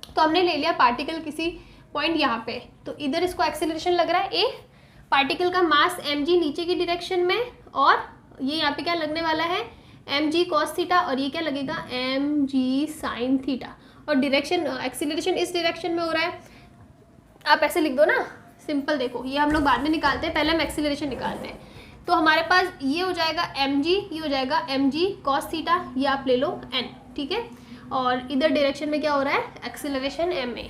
तो हमने ले लिया पार्टिकल किसी पॉइंट यहाँ पे, तो इधर इसको एक्सेलरेशन लग रहा है a, पार्टिकल का मास mg नीचे की डायरेक्शन में, और ये यहाँ पे क्या लगने वाला है mg cos थीटा, और ये क्या लगेगा mg sin थीटा, और डायरेक्शन एक्सेलरेशन इस डायरेक्शन में हो रहा है। आप ऐसे लिख दो ना, सिंपल। देखो ये हम लोग बाद में निकालते हैं, पहले हम एक्सेलरेशन निकालते हैं। तो हमारे पास ये हो जाएगा mg, ये हो जाएगा mg cos थीटा, ये आप ले लो n, ठीक है, और इधर डायरेक्शन में क्या हो रहा है एक्सेलरेशन ma।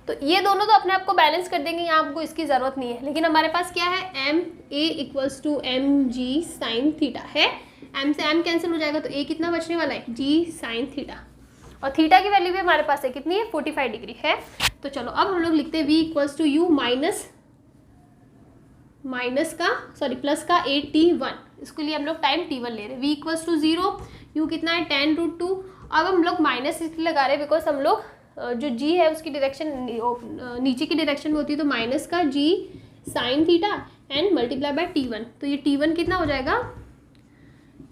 तो ये दोनों तो अपने आप को बैलेंस कर देंगे, यहाँ आपको इसकी ज़रूरत नहीं है, लेकिन हमारे पास क्या है ma = mg sin थीटा है, m से m कैंसिल हो जाएगा तो a कितना बचने वाला है g sin थीटा, और थीटा की वैल्यू भी हमारे पास है कितनी है 45 डिग्री है। तो चलो अब हम लोग लिखते हैं v = u प्लस का at1, इसके लिए हम लोग टाइम t1 ले रहे हैं। v = 0, u कितना है 10√2। अब हम लोग माइनस इसलिए लगा रहे हैं बिकॉज हम लोग जो g है उसकी डायरेक्शन नीचे की डायरेक्शन में होती है, तो माइनस का g sin theta and × t1। तो ये t1 कितना हो जाएगा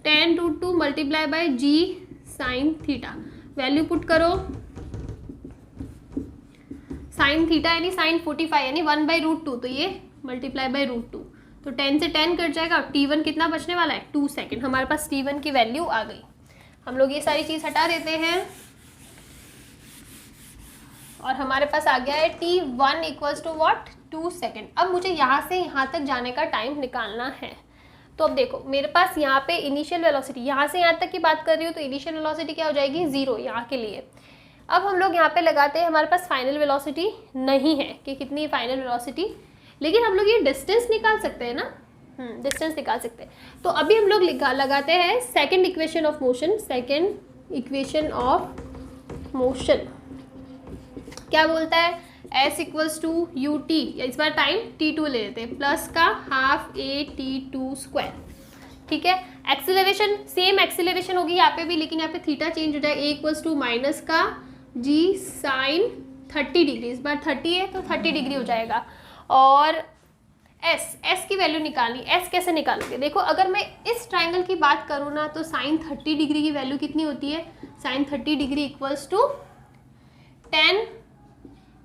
10√2 × g sin theta, value put करो, sin थीटा यानी sin 45 यानी 1/√2, तो ये ×√2, तो 10 से 10 कट जाएगा। t1 कितना बचने वाला है 2 सेकेंड, हमारे पास t1 की वैल्यू आ गई। हम लोग ये सारी चीज़ हटा देते हैं और हमारे पास आ गया है t1 = 2 सेकेंड। अब मुझे यहाँ से यहाँ तक जाने का टाइम निकालना है। तो अब देखो मेरे पास यहाँ पे इनिशियल वेलोसिटी, यहाँ से यहाँ तक की बात कर रही हूँ तो इनिशियल वेलोसिटी क्या हो जाएगी 0 यहाँ के लिए। अब हम लोग यहाँ पे लगाते हैं, हमारे पास फाइनल वेलोसिटी नहीं है कि कितनी फाइनल वेलोसिटी, लेकिन हम लोग ये डिस्टेंस निकाल सकते हैं ना, डिस्टेंस निकाल सकते हैं। तो अभी हम लोग लगाते हैं सेकेंड इक्वेशन ऑफ मोशन। क्या बोलता है s = ut, इस बार टाइम t2 ले लेते हैं, प्लस का ½ at2², ठीक है। एक्सीलरेशन सेम एक्सीलरेशन होगी यहाँ पे भी, लेकिन यहाँ पे थीटा चेंज हो जाएगा, a = माइनस का g sin 30 डिग्री, इस बार 30 है तो 30 डिग्री हो जाएगा, और एस की वैल्यू निकालनी। एस कैसे निकालोगे? देखो अगर मैं इस ट्राइंगल की बात करूँ ना तो साइन 30 डिग्री की वैल्यू कितनी होती है? Sine 30 degree equals to 10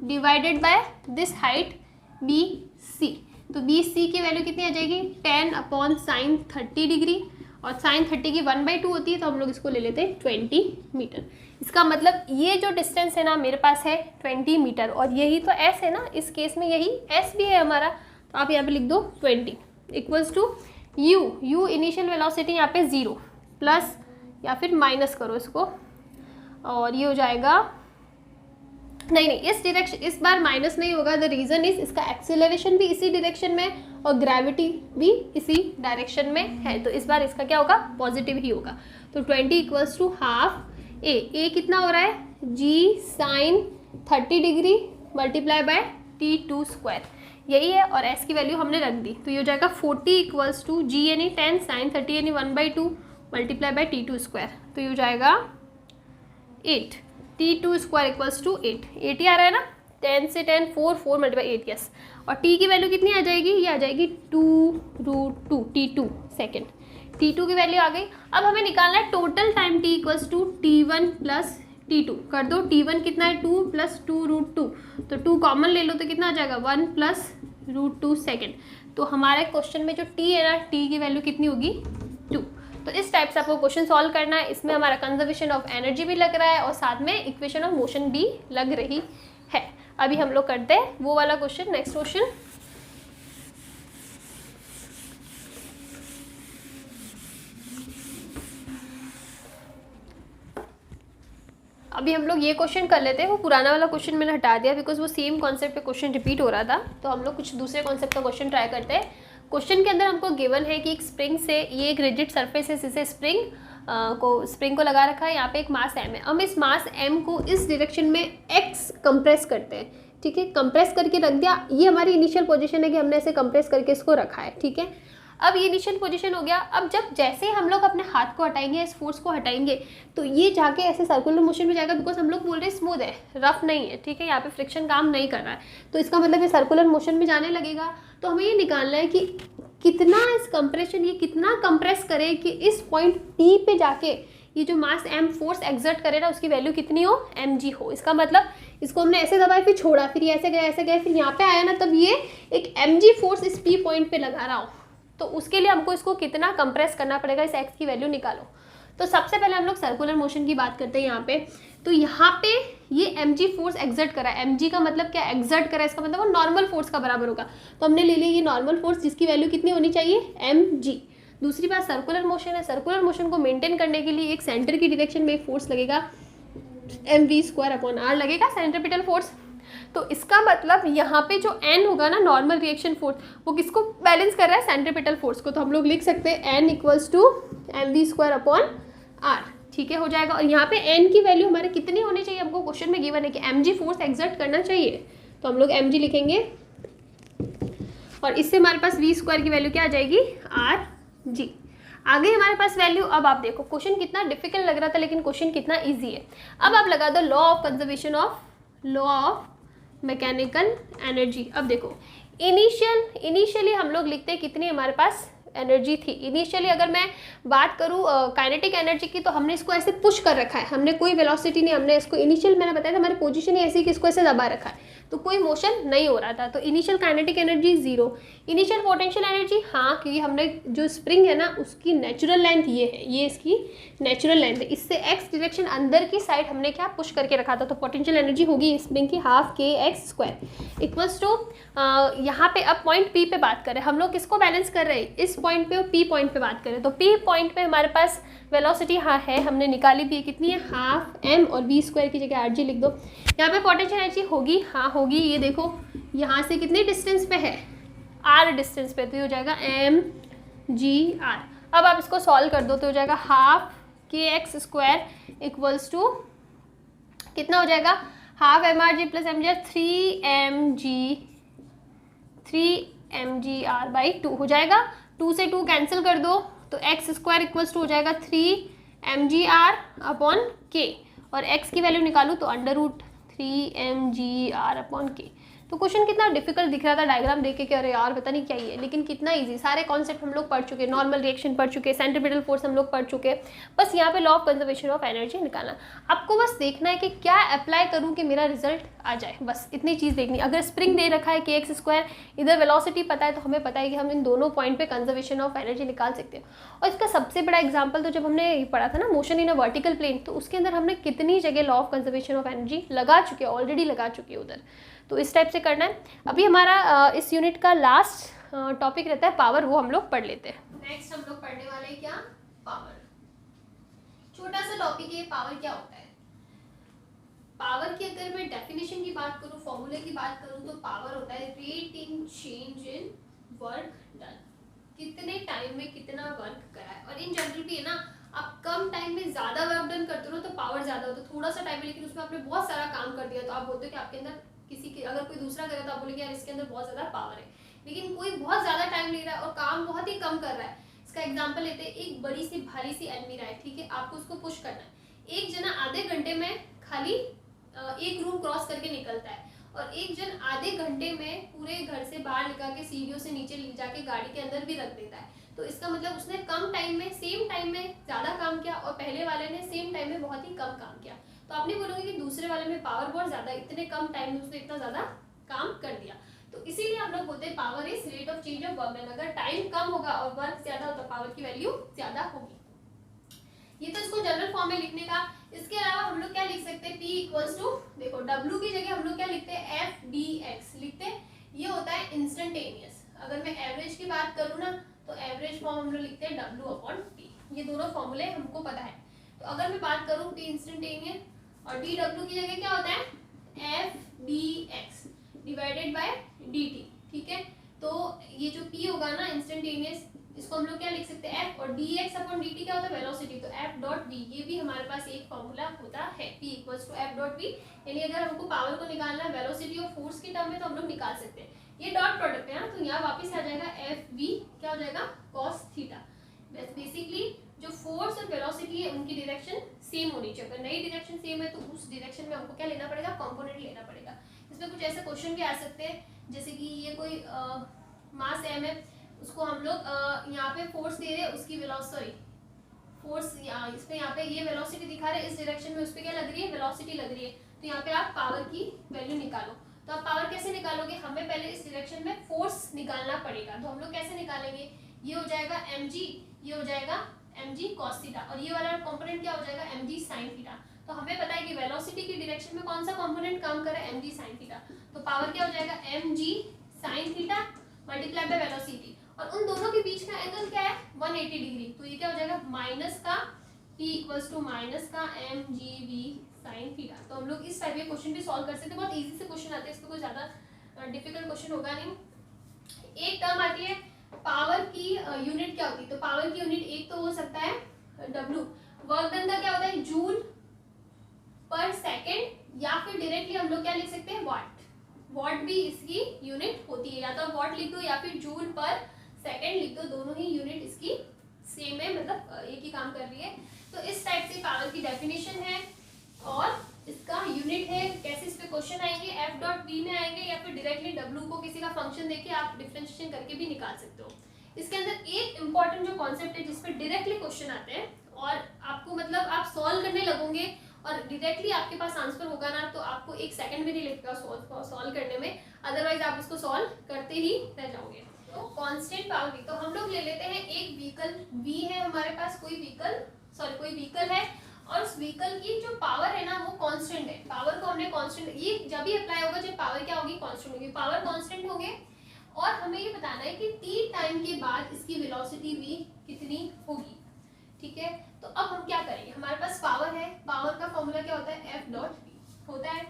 divided by this height B C. तो बी सी की वैल्यू कितनी आ जाएगी? 10 अपॉन साइन 30 डिग्री, और साइन 30 की 1/2 होती है तो हम लोग इसको ले लेते हैं 20 मीटर। इसका मतलब ये जो डिस्टेंस है ना मेरे पास है 20 मीटर, और यही तो एस है ना, इस केस में यही एस भी है हमारा। तो आप यहाँ पे लिख दो 20 equals to u initial velocity यहाँ पे 0 प्लस या फिर माइनस करो इसको, और ये हो जाएगा, नहीं इस डायरेक्शन, इस बार माइनस नहीं होगा। द रीज़न इज इसका एक्सेलरेशन भी इसी डायरेक्शन में और ग्रेविटी भी इसी डायरेक्शन में है, तो इस बार इसका क्या होगा? पॉजिटिव ही होगा। तो 20 इक्वल्स टू हाफ ए कितना हो रहा है? G sine 30 degree multiply by T2 square, यही है, और एस की वैल्यू हमने रख दी। तो ये हो जाएगा 40 इक्वल्स टू जी यानी 10 साइन 30 यानी 1/2 मल्टीप्लाई बाय T2 स्क्वायर, तो ये हो जाएगा 8। T2 स्क्वायर इक्वल्स टू 8 ही आ रहा है ना, 10 से 10 4 मल्टीप्लाई 8 यस। और T की वैल्यू कितनी आ जाएगी? ये आ जाएगी 2√2 T2 सेकेंड। T2 की वैल्यू आ गई। अब हमें निकालना है total time T equals to T1 plus T2। कर दो, T1 कितना है? 2 प्लस 2√2, तो 2 कॉमन ले लो तो कितना आ जाएगा? 1 प्लस √2 सेकेंड। तो हमारे क्वेश्चन में जो T है ना, T की वैल्यू कितनी होगी? 2। तो इस टाइप से आपको क्वेश्चन सॉल्व करना है। इसमें हमारा कंजर्वेशन ऑफ एनर्जी भी लग रहा है और साथ में इक्वेशन ऑफ मोशन भी लग रही है। अभी हम लोग करते हैं वो वाला क्वेश्चन, नेक्स्ट क्वेश्चन। अभी हम लोग ये क्वेश्चन कर लेते हैं। वो पुराना वाला क्वेश्चन मैंने हटा दिया बिकॉज वो सेम कॉन्सेप्ट पे क्वेश्चन रिपीट हो रहा था, तो हम लोग कुछ दूसरे कॉन्सेप्ट का क्वेश्चन ट्राई करते हैं। क्वेश्चन के अंदर हमको गिवन है कि एक स्प्रिंग से, ये एक रिजिड सरफेस है, इसे स्प्रिंग को लगा रखा है, यहाँ पे एक मास m है। हम इस मास m को इस डायरेक्शन में x कंप्रेस करते हैं, ठीक है, कंप्रेस करके रख दिया। ये हमारी इनिशियल पोजीशन है कि हमने ऐसे कंप्रेस करके इसको रखा है, ठीक है। अब ये इनिशियल पोजीशन हो गया। अब जैसे हम लोग अपने हाथ को हटाएंगे, इस फोर्स को हटाएंगे, तो ये जाके ऐसे सर्कुलर मोशन में जाएगा, बिकॉज हम लोग बोल रहे हैं स्मूथ है, रफ नहीं है, ठीक है, यहाँ पे फ्रिक्शन काम नहीं कर रहा है, तो इसका मतलब ये सर्कुलर मोशन में जाने लगेगा। तो हमें ये निकालना है कि कितना इस कंप्रेशन, ये कितना कंप्रेस करे कि इस पॉइंट P पे जाके ये जो मास m फोर्स एक्सर्ट करे ना, उसकी वैल्यू कितनी हो? mg हो। इसका मतलब इसको हमने ऐसे दबाया, फिर छोड़ा, फिर ये ऐसे गया, फिर यहाँ पे आया ना, तब ये एक mg फोर्स इस P पॉइंट पे लगा रहा हो। तो उसके लिए हमको इसको कितना कंप्रेस करना पड़ेगा, इस x की वैल्यू निकालो। तो सबसे पहले हम लोग सर्कुलर मोशन की बात करते हैं यहाँ पे। तो यहाँ पे ये mg फोर्स एक्सर्ट करा है। mg का मतलब क्या? एक्सर्ट करा है, इसका मतलब वो नॉर्मल फोर्स का बराबर होगा। तो हमने ले लिया ये नॉर्मल फोर्स, जिसकी वैल्यू कितनी होनी चाहिए? mg। दूसरी बात सर्कुलर मोशन है, सर्कुलर मोशन को मेंटेन करने के लिए एक सेंटर की डायरेक्शन में एक फोर्स लगेगा, mv²/r लगेगा, सेंट्रीपिटल फोर्स। तो इसका मतलब यहाँ पे जो n होगा ना, नॉर्मल रिएक्शन फोर्स, वो किसको बैलेंस कर रहा है? सेंट्रीपिटल फोर्स को। तो हम लोग लिख सकते हैं n इक्वल्स टू mv²/r, ठीक है, हो जाएगा। और यहाँ पे n की वैल्यू हमारे कितनी होनी चाहिए? हमको क्वेश्चन में गिवन है कि mg फोर्स एक्सर्ट करना चाहिए, तो हम लोग mg लिखेंगे, और इससे हमारे पास v² की वैल्यू क्या आ जाएगी? rg। आगे हमारे पास वैल्यू। अब आप देखो क्वेश्चन कितना डिफिकल्ट लग रहा था, लेकिन क्वेश्चन कितना इजी है। अब आप लगा दो law of conservation of law of mechanical energy. अब देखो इनिशियली हम लोग लिखते हैं कितनी हमारे पास एनर्जी थी। इनिशियली अगर मैं बात करूँ काइनेटिक एनर्जी की, तो हमने इसको ऐसे पुश कर रखा है, हमने कोई वेलोसिटी नहीं, हमने इसको इनिशियल, मैंने बताया था हमारी पोजीशन ही ऐसी कि इसको ऐसे दबा रखा है, तो कोई मोशन नहीं हो रहा था। तो initial kinetic energy 0। Initial potential energy, हाँ, क्योंकि हमने जो स्प्रिंग है ना, उसकी नेचुरल लेंथ ये है, ये इसकी नेचुरल लेंथ है, इससे x डायरेक्शन अंदर की साइड हमने क्या पुश करके रखा था, तो पोटेंशियल एनर्जी होगी स्प्रिंग की ½ kx² इक्वल्स टू, यहाँ पे अब पॉइंट P पे बात करें, हम लोग किसको बैलेंस कर रहे हैं? इस पॉइंट पे और P पॉइंट पे बात करें, तो P पॉइंट पे हमारे पास वेलोसिटी हाँ है, हमने निकाली भी है, कितनी है? ½ m, और v² की जगह rg लिख दो। यहाँ पे पोटेंशियल एनर्जी होगी, हाँ होगी, ये देखो यहाँ से कितने डिस्टेंस पे है? r डिस्टेंस पे, तो ये हो जाएगा mgr। अब आप इसको सॉल्व कर दो तो हो जाएगा ½ kx² इक्वल्स टू कितना हो जाएगा? ½ mrg प्लस mgr, 3mgr/2 हो जाएगा। 2 से 2 कैंसिल कर दो तो x² इक्वल्स टू हो जाएगा 3mgr/k, और x की वैल्यू निकालूँ तो √3mgr/k। तो क्वेश्चन कितना डिफिकल्ट दिख रहा था डायग्राम देख के कि अरे यार पता नहीं क्या ही है, लेकिन कितना इजी, सारे कॉन्सेप्ट हम लोग पढ़ चुके, नॉर्मल रिएक्शन पढ़ चुके, सेंट्रीपिटल फोर्स हम लोग पढ़ चुके, बस यहाँ पे law of conservation of energy निकालना। आपको बस देखना है कि क्या अप्लाई करूँ कि मेरा रिजल्ट आ जाए, बस इतनी चीज़ देखनी। अगर स्प्रिंग दे रखा है kx², इधर वेलोसिटी पता है, तो हमें पता है कि हम इन दोनों पॉइंट पे कंजर्वेशन ऑफ एनर्जी निकाल सकते हैं। और इसका सबसे बड़ा एग्जांपल तो जब हमने पढ़ा था ना motion in a vertical plane, तो उसके अंदर हमने कितनी जगह law of conservation of energy लगा चुके हैं, ऑलरेडी लगा चुके हैं उधर। तो इस टाइप से करना है। अभी हमारा इस यूनिट का लास्ट टॉपिक रहता है पावर, वो हम लोग पढ़ लेते हैं। नेक्स्ट हम लोग पढ़ने वाले हैं क्या, पावर। छोटा सा टॉपिक है, पावर क्या होता है। पावर की अगर मैं डेफिनेशन की बात करूं, फॉर्मूले की बात करूं, तो पावर होता है rate in change in work done, कितने टाइम में कितना वर्क करा है। और इन जनरल भी है ना, आप कम टाइम में ज्यादा वर्क डन करते हो तो पावर ज्यादा होता है, थोड़ा सा टाइम में लेकिन उसमें आपने बहुत सारा काम कर दिया तो आप बोलते हो कि आपके अंदर किसी के, अगर कोई दूसरा करे तो आप बोलेंगे यार इसके अंदर बहुत ज्यादा पावर है। लेकिन कोई बहुत ज्यादा टाइम ले रहा है और काम बहुत ही कम कर रहा है। इसका एग्जाम्पल लेते हैं, एक बड़ी सी भारी सी अलमीरा है, ठीक है, आपको उसको पुश करना है। एक जना आधे घंटे में खाली एक रूम क्रॉस करके निकलता है, और एक जन आधे घंटे में पूरे घर से बाहर निकाल के सीढ़ियों से नीचे जाके गाड़ी के अंदर भी रख देता है। तो इसका मतलब उसने कम टाइम में, सेम टाइम में ज्यादा काम किया, और पहले वाले ने सेम टाइम में बहुत ही कम काम किया। तो आप नहीं बोलोगे कि दूसरे वाले में पावर बहुत ज्यादा, इतने कम टाइम में उसने इतना ज्यादा काम कर दिया। तो इसीलिए हम लोग बोलते हैं power is rate of change of work done. अगर टाइम कम होगा और वर्क ज्यादा हो तो पावर की वैल्यू ज्यादा होगी। ये तो इसको जनरल फॉर्म में लिखने का। इसके अलावा हम लोग क्या लिख सकते हैं, P इक्वल्स टू, देखो W की जगह हम लोग क्या लिखते हैं, FDX लिखते हैं। ये होता है इंस्टेंटेनियस। अगर मैं एवरेज की बात करूँ ना, तो एवरेज फॉर्म हम लोग लिखते हैं W/T। ये दोनों फॉर्मूले हमको पता है। तो अगर मैं बात करूँ P इंस्टेंटेनियस, और DW की जगह क्या होता है, FDX डिवाइडेड बाय DT, ठीक है। तो ये जो P होगा ना इंस्टेंटेनियस, इसको हम लोग क्या लिख सकते हैं, F, और dx/dt क्या होता है, वेलोसिटी, तो F.v। ये भी हमारे पास एक फॉर्मूला होता है, P इक्वल्स टू F.v। यानी अगर हमको पावर को निकालना है वेलोसिटी और फोर्स की टर्म में, तो हम लोग निकाल सकते हैं। ये डॉट प्रोडक्ट है ना, तो यहाँ वापस आ जाएगा Fv, क्या हो जाएगा, cos थीटा। बेसिकली जो फोर्स और वेलोसिटी है उनकी डायरेक्शन सेम होनी चाहिए। अगर नई डायरेक्शन सेम है तो उस डायरेक्शन में हमको क्या लेना पड़ेगा, कंपोनेंट लेना पड़ेगा। इसमें कुछ ऐसे क्वेश्चन भी आ सकते हैं, जैसे कि ये कोई मास m है, उसको हम लोग यहाँ पे फोर्स दे रहे हैं, उसकी वेलोसिटी, फोर्स इसमें यहाँ पे ये वेलोसिटी दिखा रहे हैं इस डायरेक्शन में, उस पे क्या लग रही है, वेलोसिटी लग रही है। तो यहाँ पे आप पावर की वैल्यू निकालो। तो आप पावर कैसे निकालोगे, हमें पहले इस डायरेक्शन में फोर्स निकालना पड़ेगा। तो हम लोग कैसे निकालेंगे, ये हो जाएगा mg, ये हो जाएगा mg cos थीटा, और ये वाला कंपोनेंट क्या हो जाएगा, mg sin थीटा। तो हमें पता है कि वेलोसिटी की डायरेक्शन में कौन सा कंपोनेंट काम कर रहा है, mg sin थीटा। तो पावर क्या हो जाएगा, mg sin theta multiply by velocity, और उन दोनों के बीच का एंगल क्या है, 180 डिग्री। तो ये क्या हो जाएगा, माइनस का P इक्वल्स टू माइनस का mgv sin थीटा। तो हम लोग इस टाइप के क्वेश्चन भी सॉल्व कर सकते हैं। बहुत इजी से क्वेश्चन आते हैं, इसमें कोई ज्यादा डिफिकल्ट क्वेश्चन होगा नहीं। एक टर्म आती है पावर की यूनिट क्या होती है, तो पावर की यूनिट एक तो हो सकता है W। वर्क डन का क्या होता है, जूल पर सेकेंड, या फिर डायरेक्टली हम लोग क्या लिख सकते हैं, वाट। वाट भी इसकी यूनिट होती है, या तो वाट लिख दो या फिर जूल पर सेकेंड लिख दो, दोनों ही यूनिट इसकी सेम है, मतलब एक ही काम कर रही है। तो इस टाइप से पावर की डेफिनेशन है और इसका यूनिट है। कैसे इस पे क्वेश्चन आएंगे, F.v में आएंगे, या फिर डायरेक्टली W को किसी का फंक्शन देके आप डिफरेंशिएशन करके भी निकाल सकते हो। इसके अंदर एक इंपॉर्टेंट जो कॉन्सेप्ट है जिसपे डायरेक्टली क्वेश्चन आते हैं, और आपको मतलब आप सॉल्व करने लगोगे और डायरेक्टली आपके पास आंसर होगा ना, तो आपको एक सेकंड भी नहीं लगेगा सॉल्व करने में, अदरवाइज आप इसको सॉल्व करते ही रह जाओगे। तो कांस्टेंट पावर V, तो हम लोग ले लेते हैं एक व्हीकल V है हमारे पास, कोई व्हीकल है, और उस व्हीकल की जो पावर है ना वो कांस्टेंट है। पावर को हमने कांस्टेंट, ये जब भी अप्लाई होगा जब पावर क्या होगी, कांस्टेंट होगी। पावर कांस्टेंट होंगे, और हमें ये बताना है कि t टाइम के बाद इसकी वेलोसिटी v कितनी होगी, ठीक है। तो अब हम क्या करेंगे, हमारे पास पावर है, पावर का फॉर्मूला क्या होता है, F.v होता है।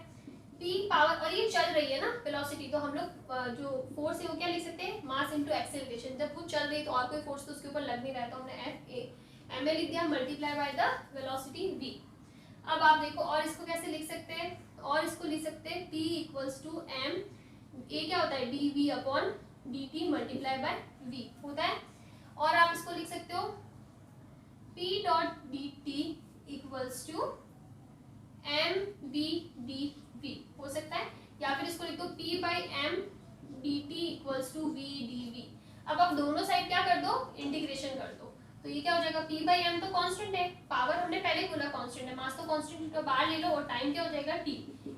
p पावर, और ये चल रही है ना वेलोसिटी, तो हम लोग जो फोर्स है वो क्या लिख सकते हैं, मास इनटू एक्सेलरेशन। जब वो चल रही है तो और कोई फोर्स तो उसके ऊपर लग नहीं रहा है, तो हमने ma लिख दिया multiply by the velocity v। अब आप देखो, और इसको कैसे लिख सकते हैं, और इसको लिख सकते हैं p इक्वल्स टू m, ये क्या होता है, dv/dt मल्टीप्लाई बाय v होता है। और आप इसको लिख सकते हो p.dt equals to mv dv हो सकता है, या फिर इसको लिख दो p p by M D T equals to V D V. अब आप दोनों साइड क्या कर दो, इंटीग्रेशन कर दो, तो ये क्या हो जाएगा, p बाई एम तो कांस्टेंट है, पावर हमने पहले बोला कांस्टेंट है, मास तो कांस्टेंट, तो बाहर ले लो और टाइम क्या हो जाएगा t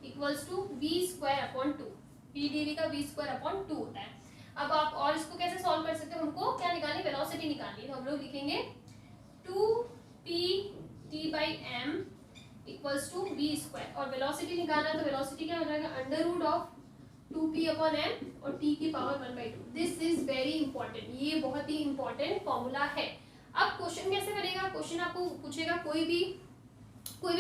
equals to V square upon 2, p dv का v स्क्वायर अपॉन 2 होता है। अब आप और इसको कैसे सॉल्व कर सकते हो, हमको क्या निकालनी, वेलोसिटी निकालनी है, तो हम लोग लिखेंगे 2p t by M equals to V square, और वेलोसिटी निकालना तो वेलोसिटी क्या हो जाएगा, under root of 2p upon m और t की power 1/2। This is very important, ये बहुत ही इंपॉर्टेंट फॉर्मूला है। अब क्वेश्चन कैसे बनेगा, क्वेश्चन आपको पूछेगा कोई भी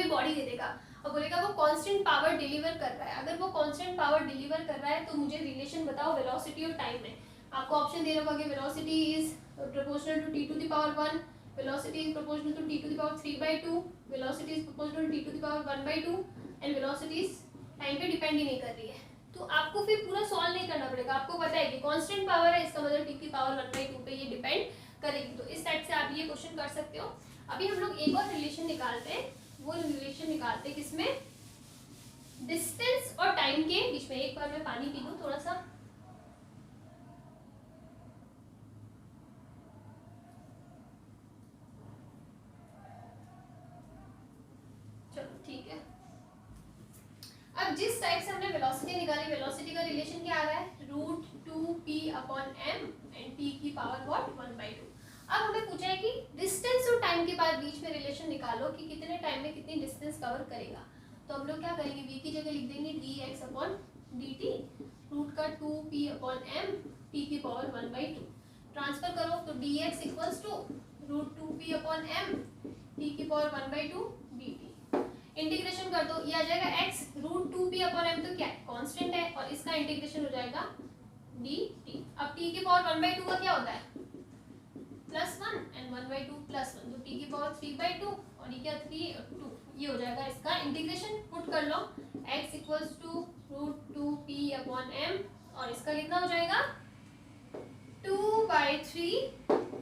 बॉडी दे देगा और बोलेगा वो कांस्टेंट पावर डिलीवर कर रहा है, अगर वो कांस्टेंट पावर डिलीवर कर रहा है तो मुझे रिलेशन बताओ वेलोसिटी और टाइम में। आपको ऑप्शन दे रहा होगा कि velocity is proportional to t to the power 1, velocity is proportional to t to the power 3/2, velocity is proportional to t to the power 1/2 and velocity is time पे डिपेंड ही नहीं कर रही है। तो आपको फिर पूरा सॉल्व नहीं करना पड़ेगा, आपको पता है कि कांस्टेंट पावर है, इसका मतलब t की पावर 1/2 पे ये डिपेंड करेगी। तो इस टाइप से आप ये क्वेश्चन कर सकते हो। अभी हम लोग एक और रिलेशन निकालते हैं, वो रिलेशन निकालते हैं किसमें, डिस्टेंस और टाइम के बीच में। एक बार मैं पानी पी लूं थोड़ा सा। चलो ठीक है। अब जिस टाइप से हमने वेलोसिटी निकाली, वेलोसिटी का रिलेशन क्या आ रहा है, root 2p upon m and t की पावर व्हाट 1/2। अब हमें पूछा है कि डिस्टेंस और टाइम के बाद बीच में रिलेशन निकालो कि कितने टाइम में कितनी डिस्टेंस कवर करेगा। तो हम लोग क्या करेंगे, v की जगह लिख देंगे dx अपॉन dt, रूट का 2p अपॉन m t की पावर 1/2। ट्रांसफर करो तो dx equals to root 2p upon m t की पावर 1/2 dt। इंटीग्रेशन कर दो, ये आ जाएगा x, root 2p upon m तो क्या है, कांस्टेंट है, और इसका इंटीग्रेशन हो जाएगा dt। अब t की पावर 1/2 का क्या होता है, +1 एंड 1/2 +1, तो t की पावर 3/2 और ये क्या 3 और 2, ये हो जाएगा इसका इंटीग्रेशन। पुट कर लो x equals to root 2p upon m और इसका कितना हो जाएगा 2/3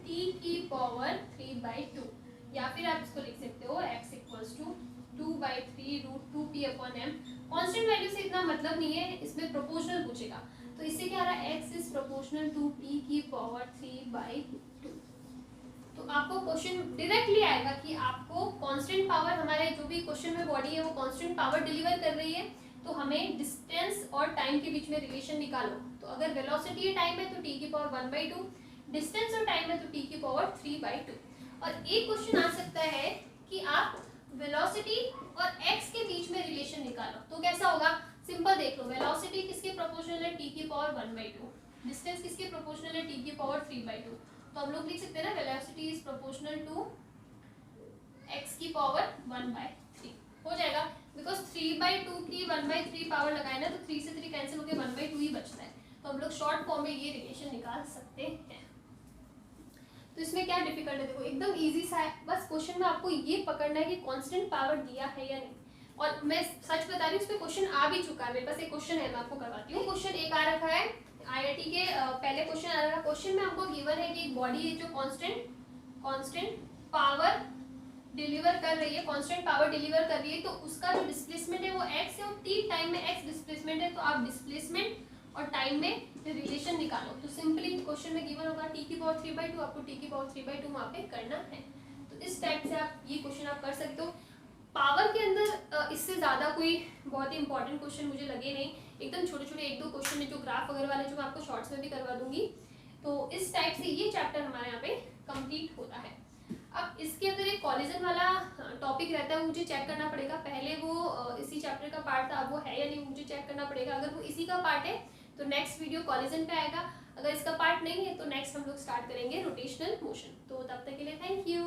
t की पावर 3/2, या फिर आप इसको लिख सकते हो x equals to 2/3 root 2p upon m। Constant value से इतना मतलब नहीं है, इसमें प्रोपोर्शनल पूछेगा, तो इससे क्या आ रहा है, x is proportional to t की पावर 3/2। तो आपको क्वेश्चन डायरेक्टली आएगा कि आपको कांस्टेंट पावर, हमारे जो भी क्वेश्चन में बॉडी है वो कांस्टेंट पावर डिलीवर कर रही है, तो हमें डिस्टेंस और टाइम के बीच में रिलेशन निकालो। तो अगर वेलोसिटी टाइम है तो t की पावर 1/2, डिस्टेंस और टाइम है तो t की पावर 3/2। और एक क्वेश्चन आ सकता है कि आप वेलोसिटी और x के बीच में रिलेशन निकालो, तो कैसा होगा, सिंपल देख लो, वेलोसिटी किसके प्रोपोर्शनल है, t की पावर 1/2, डिस्टेंस किसके प्रोपोर्शनल है, t की पावर 3/2। तो हम लोग लिख सकते हैं ना, velocity is proportional to x की पावर 1/3 हो जाएगा, बिकॉज 3/2 की 1/3 पावर लगाए ना, तो 3 से 3 कैंसिल होकर 1/2 ही बचता है। तो हम लोग शॉर्ट फॉर्म में ये रिलेशन निकाल सकते हैं। तो इसमें क्या डिफिकल्ट है, देखो एकदम इजी सा है, बस क्वेश्चन में आपको ये पकड़ना है कि कांस्टेंट पावर दिया है या नहीं। और मैं सच बता रही हूँ, इस पे क्वेश्चन आ भी चुका है, मेरे पास एक क्वेश्चन है, मैं आपको करवाती हूँ। क्वेश्चन एक आ रखा है आईआईटी के, पहले क्वेश्चन आ रहा है, क्वेश्चन में हमको गिवन है कि एक बॉडी है जो कांस्टेंट पावर डिलीवर कर रही है, कांस्टेंट पावर डिलीवर कर रही है, तो उसका जो डिस्प्लेसमेंट है वो x है और t टाइम में x डिस्प्लेसमेंट है, तो आप डिस्प्लेसमेंट और टाइम में रिलेशन निकालो। तो सिंपली क्वेश्चन में गिवन होगा t की पावर 3/2, आपको t की पावर 3/2 वहाँ पे करना है। तो इस टाइप से आप ये क्वेश्चन आप कर सकते हो। पावर के अंदर इससे ज़्यादा कोई बहुत ही इंपॉर्टेंट क्वेश्चन मुझे लगे नहीं, एकदम छोटे छोटे 1-2 क्वेश्चन है जो ग्राफ वगैरह वाले, जो मैं आपको शॉर्ट्स में भी करवा दूंगी। तो इस टाइप से ये चैप्टर हमारे यहाँ पे कंप्लीट होता है। अब इसके अंदर एक कॉलिजन वाला टॉपिक रहता है, वो मुझे चेक करना पड़ेगा, पहले वो इसी चैप्टर का पार्ट था, अब वो है या नहीं मुझे चेक करना पड़ेगा। अगर वो इसी का पार्ट है तो नेक्स्ट वीडियो कॉलिजन पे आएगा, अगर इसका पार्ट नहीं है तो नेक्स्ट हम लोग स्टार्ट करेंगे रोटेशनल मोशन। तो तब तक के लिए थैंक यू।